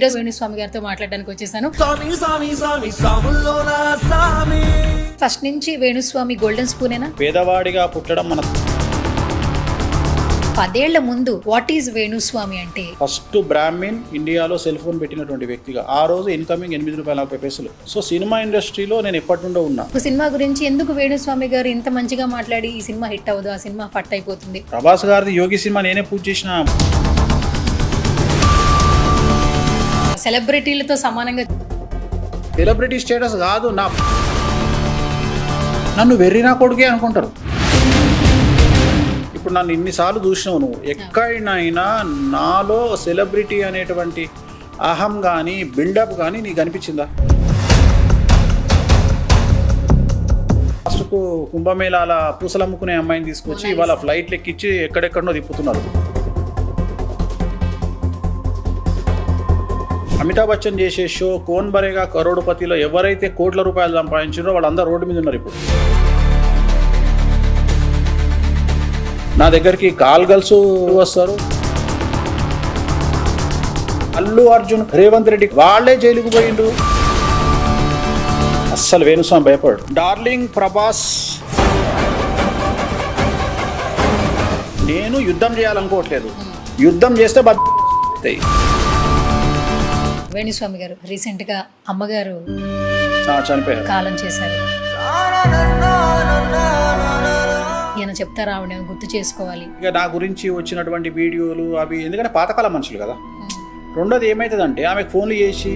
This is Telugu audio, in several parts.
ఈరోజు వేణుస్వామి గారితో మాట్లాడడానికి వచ్చేసాను. ఫస్ట్ నుంచి వేణుస్వామి గోల్డెన్ స్పూనేనా? పేదవాడిగా పుట్టడం మన 10 ఏళ్ల ముందు వాట్ ఈజ్ వేణుస్వామి అంటే? ఫస్ట్ బ్రాహ్మిన్ ఇండియాలో సెల్ ఫోన్ పెట్టినటువంటి వ్యక్తిగా. ఆ రోజు ఇన్కమింగ్ ₹8.40. సో సినిమా ఇండస్ట్రీలో నేను ఎప్పటి నుండో ఉన్నా. ఒక సినిమా గురించి ఎందుకు వేణుస్వామి గారు ఇంత మంచిగా మాట్లాడి ఈ సినిమా హిట్ అవ్వదు, ఆ సినిమా ఫట్ అయిపోతుంది? ప్రభాస్ గారిది యోగి సినిమా నేనే పూజ చేసిన. సెలబ్రిటీలతో సమానంగా సెలబ్రిటీ స్టేటస్ కాదు, నన్ను వెర్రినా కొడుకే అనుకుంటారు. ఇప్పుడు నన్ను ఇన్నిసార్లు చూసినావు నువ్వు, ఎక్కడైనా నాలో సెలబ్రిటీ అనేటువంటి అహం కానీ బిల్డప్ కానీ నీకు అనిపించిందా? ఫస్ట్కు కుంభమేళాల పూసలు అమ్ముకునే అమ్మాయిని తీసుకొచ్చి ఇవాళ ఫ్లైట్లు ఎక్కించి ఎక్కడెక్కడనో తిప్పుతున్నారు. అమితాబ్ బచ్చన్ చేసే షో కోన్ బరేగా కరోడుపతిలో ఎవరైతే కోట్ల రూపాయలు సంపాదించారో వాళ్ళందరూ రోడ్డు మీద ఉన్నారు. ఇప్పుడు నా దగ్గరికి కాల్ గర్ల్స్ వస్తారు. అల్లు అర్జున్, రేవంత్ రెడ్డి వాళ్ళే జైలుకు పోయిండు. అస్సలు వేణుస్వామి భయపడు. డార్లింగ్ ప్రభాస్, నేను యుద్ధం చేయాలనుకోవట్లేదు, యుద్ధం చేస్తే బతాయి. వేణుస్వామి గారు రీసెంట్ గా అమ్మగారు చనిపోయారు, కాలం చేశారు. ఈయన చెప్తారా ఆవిడ గుర్తు చేసుకోవాలి? ఇక నా గురించి వచ్చినటువంటి వీడియోలు అవి ఎందుకంటే పాతకాల మనుషులు కదా. రెండోది ఏమవుతుందంటే ఆమెకు ఫోన్లు చేసి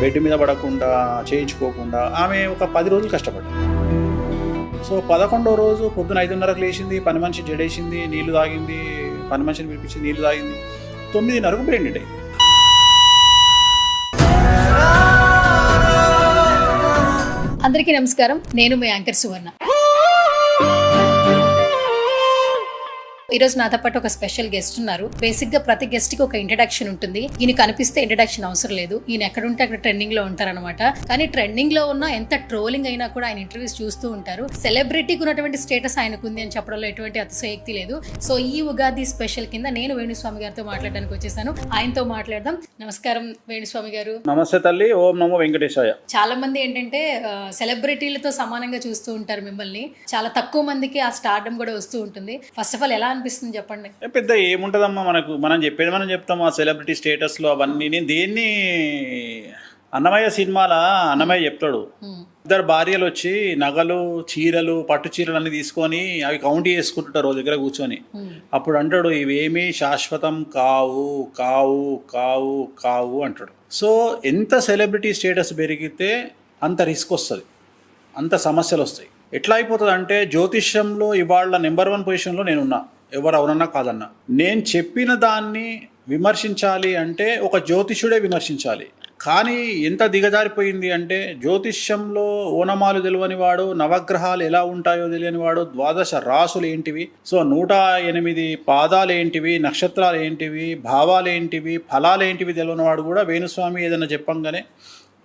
బెడ్ మీద పడకుండా చేయించుకోకుండా ఆమె ఒక 10 రోజులు కష్టపడ్డారు. సో 11వ రోజు పొద్దున 5:30కు లేచింది, పని మనిషి జడేసింది, నీళ్లు తాగింది, పని మనిషిని పిలిపించి నీళ్లు తాగింది. 9:30కు బ్రెయిన్ డెడ్ అయింది. అందరికీ నమస్కారం, నేను మీ యాంకర్ సువర్ణ. ఈరోజు నాతో పాటు ఒక స్పెషల్ గెస్ట్ ఉన్నారు. బేసిక్ గా ప్రతి గెస్ట్ కి ఒక ఇంట్రడక్షన్ ఉంటుంది. ఈయన కనిపిస్తే ఇంట్రడక్షన్ అవసరం లేదు, ఈయన ఎక్కడుంటే అక్కడ ట్రెండింగ్ లో ఉంటారనమాట. కానీ ట్రెండింగ్ లో ఉన్న ఎంత ట్రోలింగ్ అయినా కూడా ఆయన ఇంటర్వ్యూస్ చూస్తూ ఉంటారు. సెలబ్రిటీకి ఉన్నటువంటి స్టేటస్ ఆయనకు ఉంది అని చెప్పడంలో ఎటువంటి అతిశయోక్తి లేదు. సో ఈ ఉగాది స్పెషల్ కింద నేను వేణుస్వామి గారితో మాట్లాడడానికి వచ్చేసాను. ఆయనతో మాట్లాడదాం. నమస్కారం వేణుస్వామి గారు. నమస్తే తల్లి, ఓం నమో వెంకటేశాయ. చాలా మంది ఏంటంటే సెలబ్రిటీలతో సమానంగా చూస్తూ ఉంటారు మిమ్మల్ని. చాలా తక్కువ మందికి ఆ స్టార్డమ్ కూడా వస్తూ ఉంటుంది. ఫస్ట్ ఆఫ్ ఆల్ ఎలా అనిపిస్తుంది చెప్పండి? పెద్ద ఏముంటదమ్మా, మనం చెప్పేది మనం చెప్తాం. ఆ సెలబ్రిటీ స్టేటస్ లో అవన్నీ నేను దేన్ని అన్నమయ్య సినిమాల అన్నమయ్య చెప్తాడు, 2 భార్యలు వచ్చి నగలు, చీరలు, పట్టు చీరలు అన్ని తీసుకొని అవి కౌంట్ చేసుకుంటుంటారు రోజు దగ్గర కూర్చొని. అప్పుడు అంటాడు, ఇవేమీ శాశ్వతం కావు కావు కావు కావు అంటాడు. సో ఎంత సెలబ్రిటీ స్టేటస్ పెరిగితే అంత రిస్క్ వస్తుంది, అంత సమస్యలు వస్తాయి. ఎట్లా అయిపోతుంది అంటే జ్యోతిష్యంలో ఇవాళ నెంబర్ 1 పొజిషన్లో నేనున్నా, ఎవరు అవునన్నా కాదన్నా. నేను చెప్పిన దాన్ని విమర్శించాలి అంటే ఒక జ్యోతిష్యుడే విమర్శించాలి. కానీ ఎంత దిగజారిపోయింది అంటే జ్యోతిష్యంలో ఓనమాలు తెలియని వాడు, నవగ్రహాలు ఎలా ఉంటాయో తెలియని వాడు, 12 రాసులు ఏంటివి, సో 108 పాదాలు ఏంటివి, నక్షత్రాలు ఏంటివి, భావాలు ఏంటివి, ఫలాలు ఏంటివి తెలియని వాడు కూడా వేణుస్వామి ఏదైనా చెప్పంగానే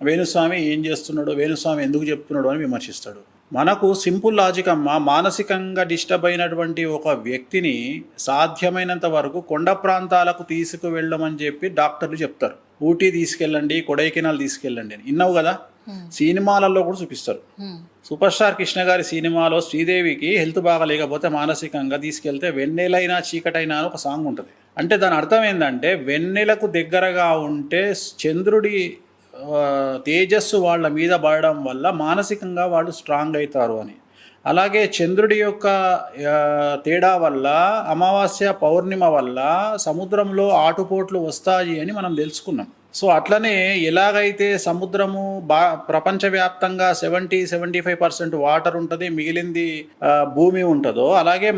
వేణుస్వామి ఏం చేస్తున్నాడు, వేణుస్వామి ఎందుకు చెప్తున్నాడు అని విమర్శిస్తాడు. మనకు సింపుల్ లాజిక్ అమ్మ, మానసికంగా డిస్టర్బ్ అయినటువంటి ఒక వ్యక్తిని సాధ్యమైనంత వరకు కొండ ప్రాంతాలకు తీసుకువెళ్ళమని చెప్పి డాక్టర్లు చెప్తారు. ఊటీ తీసుకెళ్ళండి, కొడైకెనాల్ తీసుకెళ్ళండి అని విన్నావు కదా. సినిమాలలో కూడా చూపిస్తారు. సూపర్ స్టార్ కృష్ణ గారి సినిమాలో శ్రీదేవికి హెల్త్ బాగా లేకపోతే మానసికంగా తీసుకెళ్తే వెన్నెలైనా చీకటైనా అని ఒక సాంగ్ ఉంటుంది. అంటే దాని అర్థం ఏంటంటే వెన్నెలకు దగ్గరగా ఉంటే చంద్రుడి తేజస్సు వాళ్ళ మీద పడడం వల్ల మానసికంగా వాళ్ళు స్ట్రాంగ్ అవుతారు అని. అలాగే చంద్రుడి యొక్క తేడా వల్ల, అమావాస్య పౌర్ణిమ వల్ల సముద్రంలో ఆటుపోట్లు వస్తాయి అని మనం తెలుసుకున్నాం. సో అట్లనే ఎలాగైతే సముద్రము ప్రపంచవ్యాప్తంగా 70-75% వాటర్ ఉంటుంది, మిగిలింది భూమి ఉంటుందో, అలాగే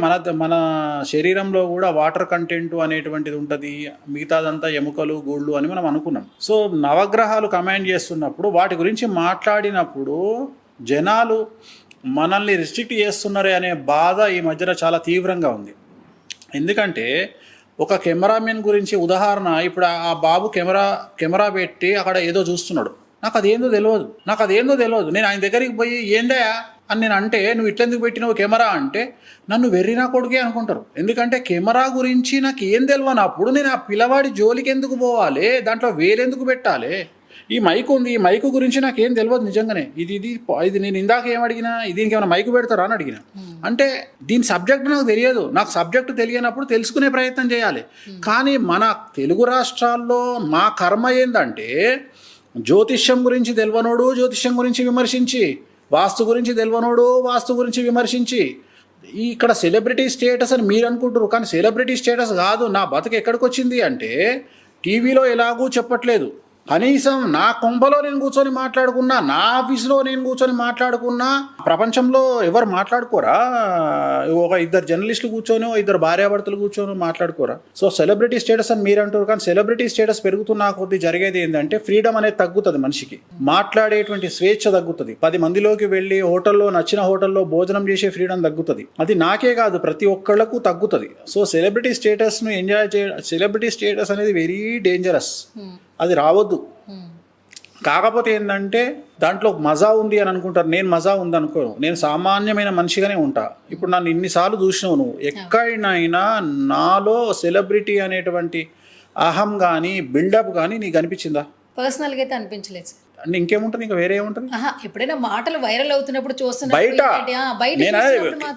మన శరీరంలో కూడా వాటర్ కంటెంట్ అనేటువంటిది ఉంటుంది, మిగతాదంతా ఎముకలు, గూళ్ళు అని మనం అనుకున్నాం. సో నవగ్రహాలు కమాండ్ చేస్తున్నప్పుడు వాటి గురించి మాట్లాడినప్పుడు జనాలు మనల్ని రిస్ట్రిక్ట్ చేస్తున్నారే అనే బాధ ఈ మధ్యన చాలా తీవ్రంగా ఉంది. ఎందుకంటే ఒక కెమెరామెన్ గురించి ఉదాహరణ, ఇప్పుడు ఆ బాబు కెమెరా పెట్టి అక్కడ ఏదో చూస్తున్నాడు, నాకు అదేందో తెలియదు. నేను ఆయన దగ్గరికి పోయి ఏందయ్యా అని నేను అంటే నువ్వు ఇట్లెందుకు పెట్టినావు కెమెరా అంటే నన్ను వెర్రినా కొడుకే అనుకుంటారు. ఎందుకంటే కెమెరా గురించి నాకు ఏం తెలియనప్పుడు నేను ఆ పిల్లవాడి జోలికి ఎందుకు పోవాలి, దాంట్లో వేరెందుకు పెట్టాలి. ఈ మైక్ ఉంది, ఈ మైకు గురించి నాకేం తెలియదు నిజంగానే. ఇది నేను ఇందాక ఏం అడిగినా దీనికి ఏమైనా మైకు పెడతారా అని అడిగిన. అంటే దీని సబ్జెక్ట్ నాకు తెలియదు. నాకు సబ్జెక్టు తెలియనప్పుడు తెలుసుకునే ప్రయత్నం చేయాలి. కానీ మన తెలుగు రాష్ట్రాల్లో మా కర్మ ఏందంటే జ్యోతిష్యం గురించి తెలియనోడు జ్యోతిష్యం గురించి విమర్శించి, వాస్తు గురించి తెలియనోడు వాస్తు గురించి విమర్శించి, ఇక్కడ సెలబ్రిటీ స్టేటస్ అని మీరు అనుకుంటారు. కానీ సెలబ్రిటీ స్టేటస్ కాదు. నా బతుకు ఎక్కడికి వచ్చింది అంటే టీవీలో ఎలాగూ చెప్పట్లేదు. కనీసం నా కొంపలో నేను కూర్చొని మాట్లాడుకున్నా, నా ఆఫీస్లో నేను కూర్చొని మాట్లాడుకున్నా, ప్రపంచంలో ఎవరు మాట్లాడుకోరా? ఒక ఇద్దరు జర్నలిస్టులు కూర్చొని ఇద్దరు భార్యాభర్తలు కూర్చొని మాట్లాడుకోరా? సో సెలబ్రిటీ స్టేటస్ అని మీరు అంటారు. కానీ సెలబ్రిటీ స్టేటస్ పెరుగుతున్న కొద్దీ జరిగేది ఏంటంటే ఫ్రీడమ్ అనేది తగ్గుతుంది. మనిషికి మాట్లాడేటువంటి స్వేచ్ఛ తగ్గుతుంది. 10 మందిలోకి వెళ్ళి నచ్చిన హోటల్లో భోజనం చేసే ఫ్రీడమ్ తగ్గుతుంది. అది నాకే కాదు, ప్రతి ఒక్కళ్ళకు తగ్గుతుంది. సో సెలబ్రిటీ స్టేటస్ను ఎంజాయ్ సెలబ్రిటీ స్టేటస్ అనేది వెరీ డేంజరస్. అది రావద్దు. కాకపోతే ఏంటంటే దాంట్లో మజా ఉంది అని అనుకుంటారు. నేను మజా ఉంది అనుకోను. నేను సామాన్యమైన మనిషిగానే ఉంటా. ఇప్పుడు నన్ను ఇన్నిసార్లు చూసినావు నువ్వు. ఎక్కడైనా నాలో సెలబ్రిటీ అనేటువంటి అహం కానీ బిల్డప్ కానీ నీకు అనిపించిందా? పర్సనల్గా అయితే అనిపించలేదు సార్. అంటే ఇంకేముంటుంది, ఇంకా వేరే ఏముంటుంది? ఎప్పుడైనా మాటలు వైరల్ అవుతున్నప్పుడు బయట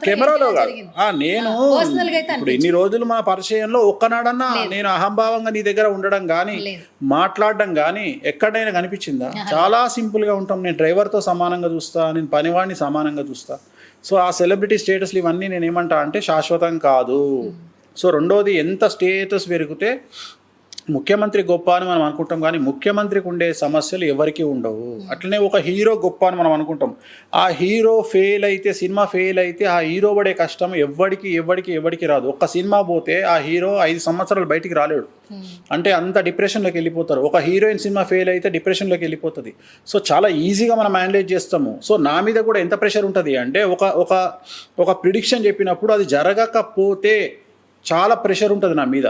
కెమెరాలో కాదు. నేను ఇప్పుడు ఇన్ని రోజులు మన పరిచయంలో ఒక్కనాడన్నా నేను అహంభావంగా నీ దగ్గర ఉండడం కానీ మాట్లాడడం కానీ ఎక్కడైనా కనిపించిందా? చాలా సింపుల్గా ఉంటాం. నేను డ్రైవర్తో సమానంగా చూస్తా, నేను పనివాడిని సమానంగా చూస్తా. సో ఆ సెలబ్రిటీ స్టేటస్లు ఇవన్నీ నేను ఏమంటా అంటే శాశ్వతం కాదు. సో రెండోది, ఎంత స్టేటస్ పెరిగితే ముఖ్యమంత్రి గొప్ప అని మనం అనుకుంటాం, కానీ ముఖ్యమంత్రికి ఉండే సమస్యలు ఎవరికి ఉండవు. అట్లనే ఒక హీరో గొప్ప అని మనం అనుకుంటాం. ఆ హీరో ఫెయిల్ అయితే, సినిమా ఫెయిల్ అయితే ఆ హీరో పడే కష్టం ఎవరికి రాదు. ఒక్క సినిమా పోతే ఆ హీరో 5 సంవత్సరాలు బయటికి రాలేడు. అంటే అంత డిప్రెషన్లోకి వెళ్ళిపోతారు. ఒక హీరోయిన్ సినిమా ఫెయిల్ అయితే డిప్రెషన్లోకి వెళ్ళిపోతుంది. సో చాలా ఈజీగా మనం మేనేజ్ చేస్తాము. సో నా మీద కూడా ఎంత ప్రెషర్ ఉంటుంది అంటే ఒక ప్రిడిక్షన్ చెప్పినప్పుడు అది జరగకపోతే చాలా ప్రెషర్ ఉంటుంది నా మీద.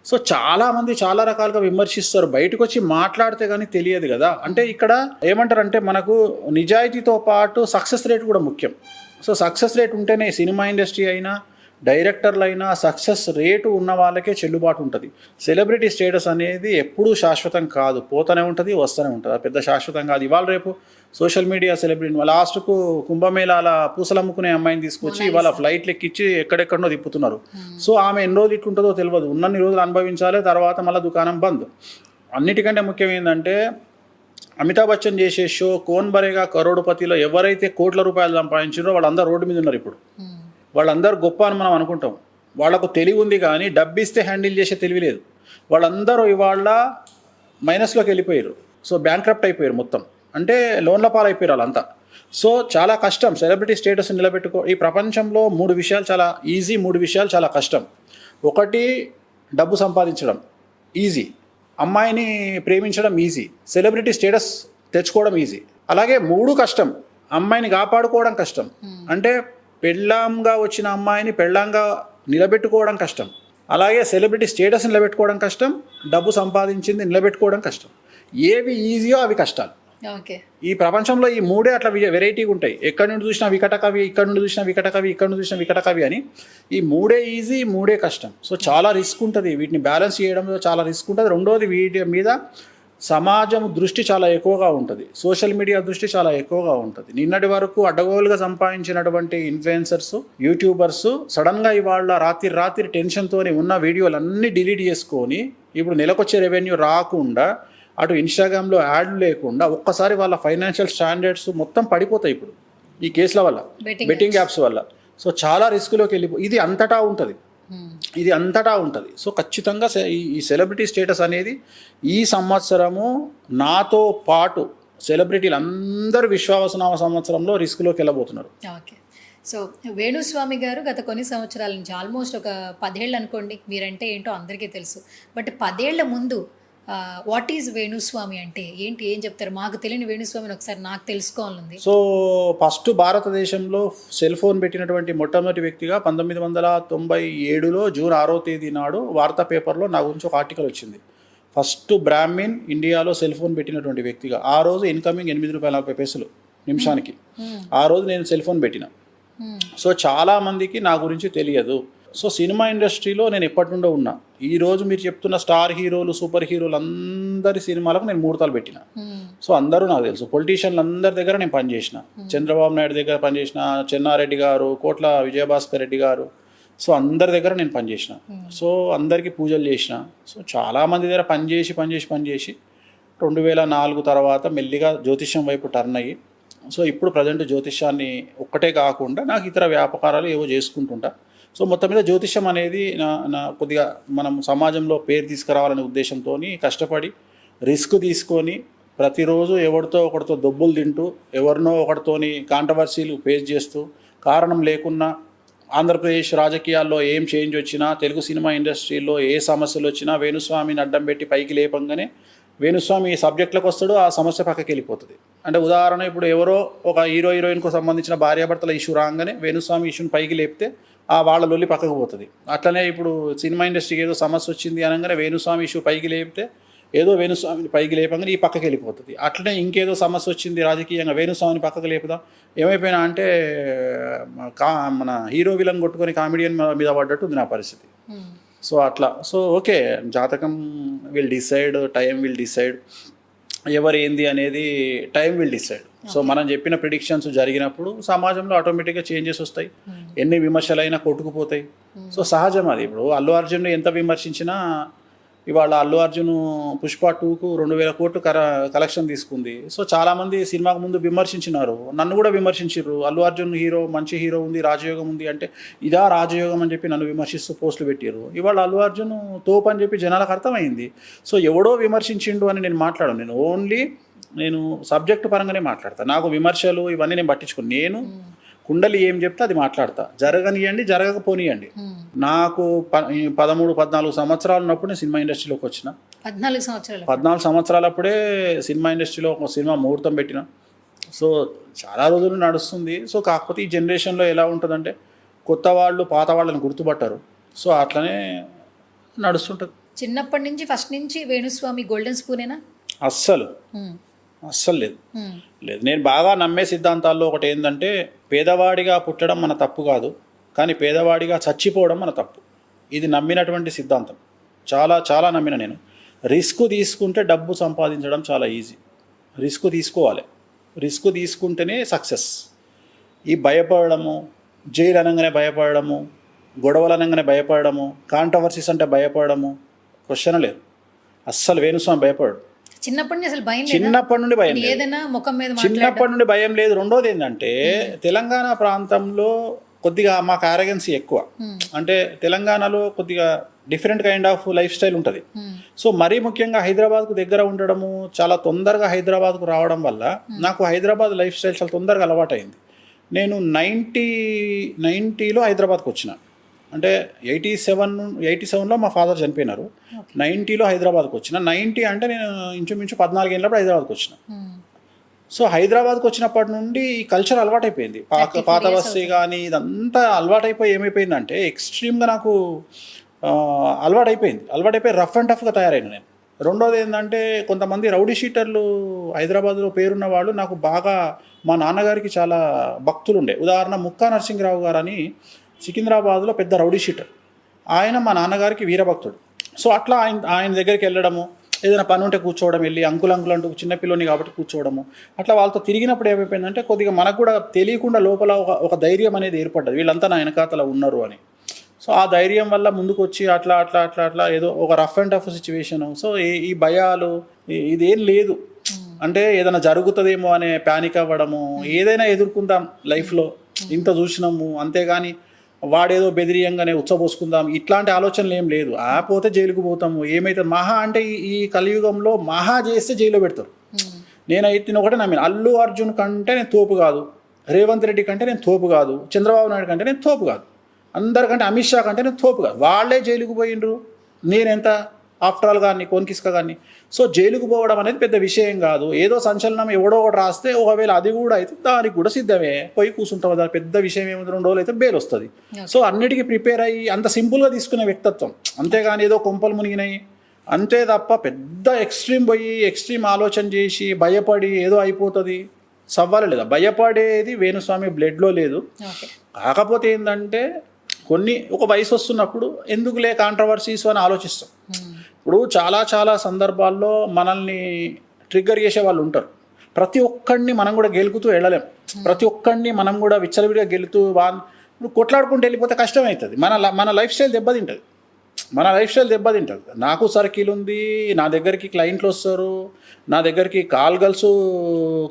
సో చాలామంది చాలా రకాలుగా విమర్శిస్తారు. బయటకు వచ్చి మాట్లాడితే కానీ తెలియదు కదా. అంటే ఇక్కడ ఏమంటారంటే మనకు నిజాయితీతో పాటు సక్సెస్ రేట్ కూడా ముఖ్యం. సో సక్సెస్ రేట్ ఉంటేనే సినిమా ఇండస్ట్రీ అయినా డైరెక్టర్లు అయినా సక్సెస్ రేటు ఉన్న వాళ్ళకే చెల్లుబాటు ఉంటుంది. సెలబ్రిటీ స్టేటస్ అనేది ఎప్పుడూ శాశ్వతం కాదు, పోతూనే ఉంటుంది, వస్తూనే ఉంటుంది. అది పెద్ద శాశ్వతం కాదు. ఇవాళ రేపు సోషల్ మీడియా సెలబ్రిటీ లాస్ట్కు కుంభమేళాల పూసలు అమ్ముకునే అమ్మాయిని తీసుకొచ్చి ఇవాళ ఫ్లైట్లు ఎక్కించి ఎక్కడెక్కడో తిప్పుతున్నారు. సో ఆమె ఎన్ని రోజులు ఇట్లుంటుందో తెలియదు. ఉన్నన్ని రోజులు అనుభవించాలి, తర్వాత మళ్ళీ దుకాణం బంద్. అన్నిటికంటే ముఖ్యం ఏంటంటే అమితాబ్ బచ్చన్ చేసే షో కోన్ బరేగా కరోడుపతిలో ఎవరైతే కోట్ల రూపాయలు సంపాదించారో వాళ్ళందరూ రోడ్డు మీద ఉన్నారు. ఇప్పుడు వాళ్ళందరూ గొప్ప అని మనం అనుకుంటాం. వాళ్ళకు తెలివి ఉంది కానీ డబ్బిస్తే హ్యాండిల్ చేసే తెలివి లేదు. వాళ్ళందరూ ఇవాళ మైనస్లోకి వెళ్ళిపోయారు. సో బ్యాంక్రప్ట్ అయిపోయారు మొత్తం. అంటే లోన్ల పాలైపోయారు వాళ్ళంతా. సో చాలా కష్టం సెలబ్రిటీ స్టేటస్ నిలబెట్టుకో. ఈ ప్రపంచంలో 3 విషయాలు చాలా ఈజీ, 3 విషయాలు చాలా కష్టం. ఒకటి, డబ్బు సంపాదించడం ఈజీ. అమ్మాయిని ప్రేమించడం ఈజీ. సెలబ్రిటీ స్టేటస్ తెచ్చుకోవడం ఈజీ. అలాగే 3 కష్టం. అమ్మాయిని కాపాడుకోవడం కష్టం. అంటే పెళ్ళాంగా వచ్చిన అమ్మాయిని పెళ్ళాంగా నిలబెట్టుకోవడం కష్టం. అలాగే సెలబ్రిటీ స్టేటస్ నిలబెట్టుకోవడం కష్టం, డబ్బు సంపాదించింది నిలబెట్టుకోవడం కష్టం. ఏవి ఈజీయో అవి కష్టాలు. ఈ ప్రపంచంలో ఈ 3 అట్లా వెరైటీగా ఉంటాయి. ఎక్కడి నుండి చూసినా వికటకవి, ఇక్కడ నుండి చూసినా వికటకవి, ఇక్కడ నుండి చూసినా వికటకవి అని. ఈ 3 ఈజీ, 3 కష్టం. సో చాలా రిస్క్ ఉంటుంది. వీటిని బ్యాలెన్స్ చేయడంలో చాలా రిస్క్ ఉంటుంది. రెండోది, వీటి మీద సమాజం దృష్టి చాలా ఎక్కువగా ఉంటుంది. సోషల్ మీడియా దృష్టి చాలా ఎక్కువగా ఉంటుంది. నిన్నటి వరకు అడ్డగోలుగా సంపాదించినటువంటి ఇన్ఫ్లుయెన్సర్స్, యూట్యూబర్స్ సడన్గా ఇవాళ రాత్రి టెన్షన్తో ఉన్న వీడియోలన్నీ డిలీట్ చేసుకొని ఇప్పుడు నెలకొచ్చే రెవెన్యూ రాకుండా, అటు ఇన్స్టాగ్రామ్లో యాడ్లు లేకుండా ఒక్కసారి వాళ్ళ ఫైనాన్షియల్ స్టాండర్డ్స్ మొత్తం పడిపోతాయి ఇప్పుడు ఈ కేసుల వల్ల, బెట్టింగ్ యాప్స్ వల్ల. సో చాలా రిస్క్లోకి ఇది అంతటా ఉంటుంది. సో ఖచ్చితంగా ఈ సెలబ్రిటీ స్టేటస్ అనేది ఈ సంవత్సరము నాతో పాటు సెలబ్రిటీలు అందరూ విశ్వావసనామ సంవత్సరంలో రిస్క్లోకి వెళ్ళబోతున్నారు. ఓకే. సో వేణుస్వామి గారు గత కొన్ని సంవత్సరాల నుంచి ఆల్మోస్ట్ ఒక 10 ఏళ్ళు అనుకోండి, మీరంటే ఏంటో అందరికీ తెలుసు. బట్ 10 ఏళ్ల ముందు వాట్ ఈజ్ వేణుస్వామి అంటే ఏంటి, ఏం చెప్తారు? మాకు తెలియని వేణుస్వామిని ఒకసారి నాకు తెలుసుకోవాలంది. సో ఫస్ట్ భారతదేశంలో సెల్ ఫోన్ పెట్టినటువంటి మొట్టమొదటి వ్యక్తిగా 1997లో జూన్ 6వ తేదీ నాడు వార్తా పేపర్లో నా గురించి ఒక ఆర్టికల్ వచ్చింది. ఫస్ట్ బ్రాహ్మిన్ ఇండియాలో సెల్ ఫోన్ పెట్టినటువంటి వ్యక్తిగా. ఆ రోజు ఇన్కమింగ్ 8 రూపాయల 40 పైసలు నిమిషానికి. ఆ రోజు నేను సెల్ ఫోన్ పెట్టిన. సో చాలామందికి నా గురించి తెలియదు. సో సినిమా ఇండస్ట్రీలో నేను ఎప్పటి నుండో ఉన్నా. ఈరోజు మీరు చెప్తున్న స్టార్ హీరోలు, సూపర్ హీరోలు అందరి సినిమాలకు నేను ముహూర్తాలు పెట్టిన. సో అందరూ నాకు తెలుసు. పొలిటీషియన్లు అందరి దగ్గర నేను పనిచేసిన. చంద్రబాబు నాయుడు దగ్గర పనిచేసిన, చెన్నారెడ్డి గారు, కోట్ల విజయభాస్కర్ రెడ్డి గారు, సో అందరి దగ్గర నేను పనిచేసిన. సో అందరికీ పూజలు చేసిన. సో చాలామంది దగ్గర పనిచేసి 2004 తర్వాత మెల్లిగా జ్యోతిష్యం వైపు టర్న్ అయ్యి, సో ఇప్పుడు ప్రజెంట్ జ్యోతిష్యాన్ని ఒక్కటే కాకుండా నాకు ఇతర వ్యాపారాలు ఏవో చేసుకుంటుంటా. సో మొత్తం మీద జ్యోతిష్యం అనేది నా కొద్దిగా మనం సమాజంలో పేరు తీసుకురావాలనే ఉద్దేశంతో కష్టపడి రిస్క్ తీసుకొని ప్రతిరోజు ఎవరితో ఒకరితో దొబ్బులు తింటూ, ఎవరినో ఒకరితోని కాంట్రవర్సీలు ఫేస్ చేస్తూ, కారణం లేకున్నా ఆంధ్రప్రదేశ్ రాజకీయాల్లో ఏం చేంజ్ వచ్చినా, తెలుగు సినిమా ఇండస్ట్రీలో ఏ సమస్యలు వచ్చినా వేణుస్వామిని అడ్డం పెట్టి పైకి లేపంగానే వేణుస్వామి సబ్జెక్టులకు వస్తాడు, ఆ సమస్య పక్కకి వెళ్ళిపోతుంది. అంటే ఉదాహరణ, ఇప్పుడు ఎవరో ఒక హీరోయిన్కు సంబంధించిన భార్యాభర్తల ఇష్యూ రాగానే వేణుస్వామి ఇష్యూని పైకి లేపితే ఆ వాళ్ళ లొల్లి పక్కకు పోతుంది. అట్లనే ఇప్పుడు సినిమా ఇండస్ట్రీకి ఏదో సమస్య వచ్చింది అనగానే వేణుస్వామి ఇష్యూ పైకి లేపితే ఏదో వేణుస్వామిని పైకి లేపంగానే ఈ పక్కకి వెళ్ళిపోతుంది. అట్లనే ఇంకేదో సమస్య వచ్చింది రాజకీయంగా, వేణుస్వామిని పక్కకు లేపుదాం, ఏమైపోయినా అంటే మన హీరో విలన్ కొట్టుకొని కామెడియన్ మీద పడ్డట్టు ఉంది నా పరిస్థితి. సో అట్లా. సో ఓకే, జాతకం will decide, time will decide, ఎవరు ఏంది అనేది టైం విల్ డిసైడ్. సో మనం చెప్పిన ప్రిడిక్షన్స్ జరిగినప్పుడు సమాజంలో ఆటోమేటిక్గా చేంజెస్ వస్తాయి. ఎన్ని విమర్శలైనా కొట్టుకుపోతాయి. సో సహజం అది. ఇప్పుడు అల్లు అర్జున్ ఎంత విమర్శించినా, ఇవాళ అల్లు అర్జున్ పుష్ప 2కు 2000 కోట్లు కలెక్షన్ తీసుకుంది. సో చాలామంది సినిమాకు ముందు విమర్శించినారు, నన్ను కూడా విమర్శించారు. అల్లు అర్జున్ హీరో, మంచి హీరో ఉంది, రాజయోగం ఉంది అంటే ఇదా రాజయోగం అని చెప్పి నన్ను విమర్శిస్తూ పోస్టులు పెట్టారు. ఇవాళ అల్లు అర్జున్ తోపు అని చెప్పి జనాలకు అర్థమైంది. సో ఎవడో విమర్శించిండు అని నేను మాట్లాడను. నేను ఓన్లీ సబ్జెక్ట్ పరంగానే మాట్లాడతాను. నాకు విమర్శలు ఇవన్నీ నేను పట్టించుకోను. నేను కుండలి ఏం చెప్తే అది మాట్లాడతా. జరగనియండి, జరగకపోనియండి. నాకు 13-14 సంవత్సరాలు ఉన్నప్పుడు నేను సినిమా ఇండస్ట్రీలోకి వచ్చిన. 14 సంవత్సరాలప్పుడే సినిమా ఇండస్ట్రీలో ఒక సినిమా ముహూర్తం పెట్టిన. సో చాలా రోజులు నడుస్తుంది. సో కాకపోతే ఈ జనరేషన్లో ఎలా ఉంటుందంటే కొత్త వాళ్ళు పాత వాళ్ళని గుర్తుపట్టారు. సో అట్లనే నడుస్తుంటుంది. చిన్నప్పటి నుంచి ఫస్ట్ నుంచి వేణుస్వామి గోల్డెన్ స్పూనేనా? అస్సలు లేదు. నేను బాగా నమ్మే సిద్ధాంతాల్లో ఒకటి ఏంటంటే, పేదవాడిగా పుట్టడం మన తప్పు కాదు, కానీ పేదవాడిగా చచ్చిపోవడం మన తప్పు. ఇది నమ్మినటువంటి సిద్ధాంతం. చాలా చాలా నమ్మిన నేను. రిస్క్ తీసుకుంటే డబ్బు సంపాదించడం చాలా ఈజీ. రిస్క్ తీసుకోవాలి. రిస్క్ తీసుకుంటేనే సక్సెస్. ఈ భయపడము, జైలు అనగానే భయపడము, గొడవలు అనగానే భయపడము, కాంట్రవర్సీస్ అంటే భయపడము క్వశ్చన్ లేదు. అస్సలు వేణుస్వామి భయపడడు. చిన్నప్పటి నుండి భయం లేదు. చిన్నప్పటి నుండి భయం లేదు. రెండోది ఏంటంటే, తెలంగాణ ప్రాంతంలో కొద్దిగా మాకు ఆరగెన్సీ ఎక్కువ. అంటే తెలంగాణలో కొద్దిగా different kind of life style ఉంటుంది. సో మరీ ముఖ్యంగా హైదరాబాద్కు దగ్గర ఉండడము, చాలా తొందరగా హైదరాబాద్కు రావడం వల్ల నాకు హైదరాబాద్ లైఫ్ స్టైల్ చాలా తొందరగా అలవాటైంది. నేను 90లో హైదరాబాద్కు వచ్చిన. అంటే 87లో మా ఫాదర్ చనిపోయినారు. 90లో హైదరాబాద్కి వచ్చిన. 90 అంటే నేను ఇంచుమించు 14 ఏళ్ళప్పుడు హైదరాబాద్కి వచ్చిన. సో హైదరాబాద్కి వచ్చినప్పటి నుండి ఈ కల్చర్ అలవాటైపోయింది. పాత బస్తీ కానీ ఇదంతా అలవాటైపోయి ఏమైపోయిందంటే ఎక్స్ట్రీమ్గా నాకు అలవాటైపోయి రఫ్ అండ్ టఫ్గా తయారైన నేను. రెండోది ఏంటంటే, కొంతమంది రౌడీ షీటర్లు హైదరాబాద్లో పేరున్న వాళ్ళు నాకు బాగా, మా నాన్నగారికి చాలా భక్తులు ఉండే. ఉదాహరణ ముక్కా నరసింహరావు గారు అని సికింద్రాబాద్లో పెద్ద రౌడీ షీటర్. ఆయన మా నాన్నగారికి వీరభక్తుడు. సో అట్లా ఆయన దగ్గరికి వెళ్ళడము, ఏదైనా పని ఉంటే కూర్చోవడం, వెళ్ళి అంకుల్ అంటూ చిన్నపిల్లని కాబట్టి కూర్చోవడము, అట్లా వాళ్ళతో తిరిగినప్పుడు ఏమైపోయిందంటే కొద్దిగా మనకు కూడా తెలియకుండా లోపల ఒక ధైర్యం అనేది ఏర్పడ్డది, వీళ్ళంతా నా వెనకాతల ఉన్నారు అని. సో ఆ ధైర్యం వల్ల ముందుకు వచ్చి అట్లా ఏదో ఒక rough and tough situation. So ఈ భయాలు ఇదేం లేదు. అంటే ఏదైనా జరుగుతుందేమో అనే ప్యానిక్ అవ్వడము, ఏదైనా ఎదుర్కొందాం లైఫ్లో, ఇంత చూసినాము, అంతేగాని వాడేదో బెదిరియంగానే ఉచ్చబోసుకుందాం ఇట్లాంటి ఆలోచనలు ఏం లేదు. పోతే జైలుకు పోతాము, ఏమైతే మహా అంటే ఈ కలియుగంలో మహా చేస్తే జైల్లో పెడతారు. నేనైతే ఒకటే నమ్మిన, అల్లు అర్జున్ కంటే నేను తోపు కాదు, రేవంత్ రెడ్డి కంటే నేను తోపు కాదు, చంద్రబాబు నాయుడు కంటే నేను తోపు కాదు, అందరికంటే అమిత్ షా కంటే నేను తోపు కాదు. వాళ్ళే జైలుకు పోయిండ్రు, నేనెంత ఆఫ్టర్ ఆల్ కానీ కొన్కిస్క కానీ. సో జైలుకు పోవడం అనేది పెద్ద విషయం కాదు. ఏదో సంచలనం ఎవడో ఒకటి రాస్తే ఒకవేళ అది కూడా అయితే దానికి కూడా సిద్ధమే, పోయి కూర్చుంటాం. దాని పెద్ద విషయం ఏముంది, 2 రోజులు అయితే బెయిల్ వస్తుంది. సో అన్నిటికీ ప్రిపేర్ అయ్యి అంత సింపుల్గా తీసుకునే వ్యక్తిత్వం, అంతేగాని ఏదో కొంపలు మునిగినాయి అంతే తప్ప పెద్ద ఎక్స్ట్రీమ్ పోయి ఎక్స్ట్రీమ్ ఆలోచన చేసి భయపడి ఏదో అయిపోతుంది సవ్వాలి లేదా, భయపడేది వేణుస్వామి బ్లడ్లో లేదు. ఓకే. కాకపోతే ఏంటంటే కొన్ని ఒక వయసు వస్తున్నప్పుడు ఎందుకులే కాంట్రవర్సీస్ అని ఆలోచిస్తాం. ఇప్పుడు చాలా చాలా సందర్భాల్లో మనల్ని ట్రిగ్గర్ చేసే వాళ్ళు ఉంటారు. ప్రతి ఒక్కడిని మనం కూడా గెలుకుతూ వెళ్ళలేం. ప్రతి ఒక్కడిని మనం కూడా విచ్చలవిడిగా గెలుతూ ఇప్పుడు కొట్లాడుకుంటూ వెళ్ళిపోతే కష్టం అవుతుంది. మన లైఫ్ స్టైల్ దెబ్బతింటుంది. నాకు సర్కిల్ ఉంది, నా దగ్గరికి క్లయింట్లు వస్తారు, నా దగ్గరికి కాల్ గర్ల్స్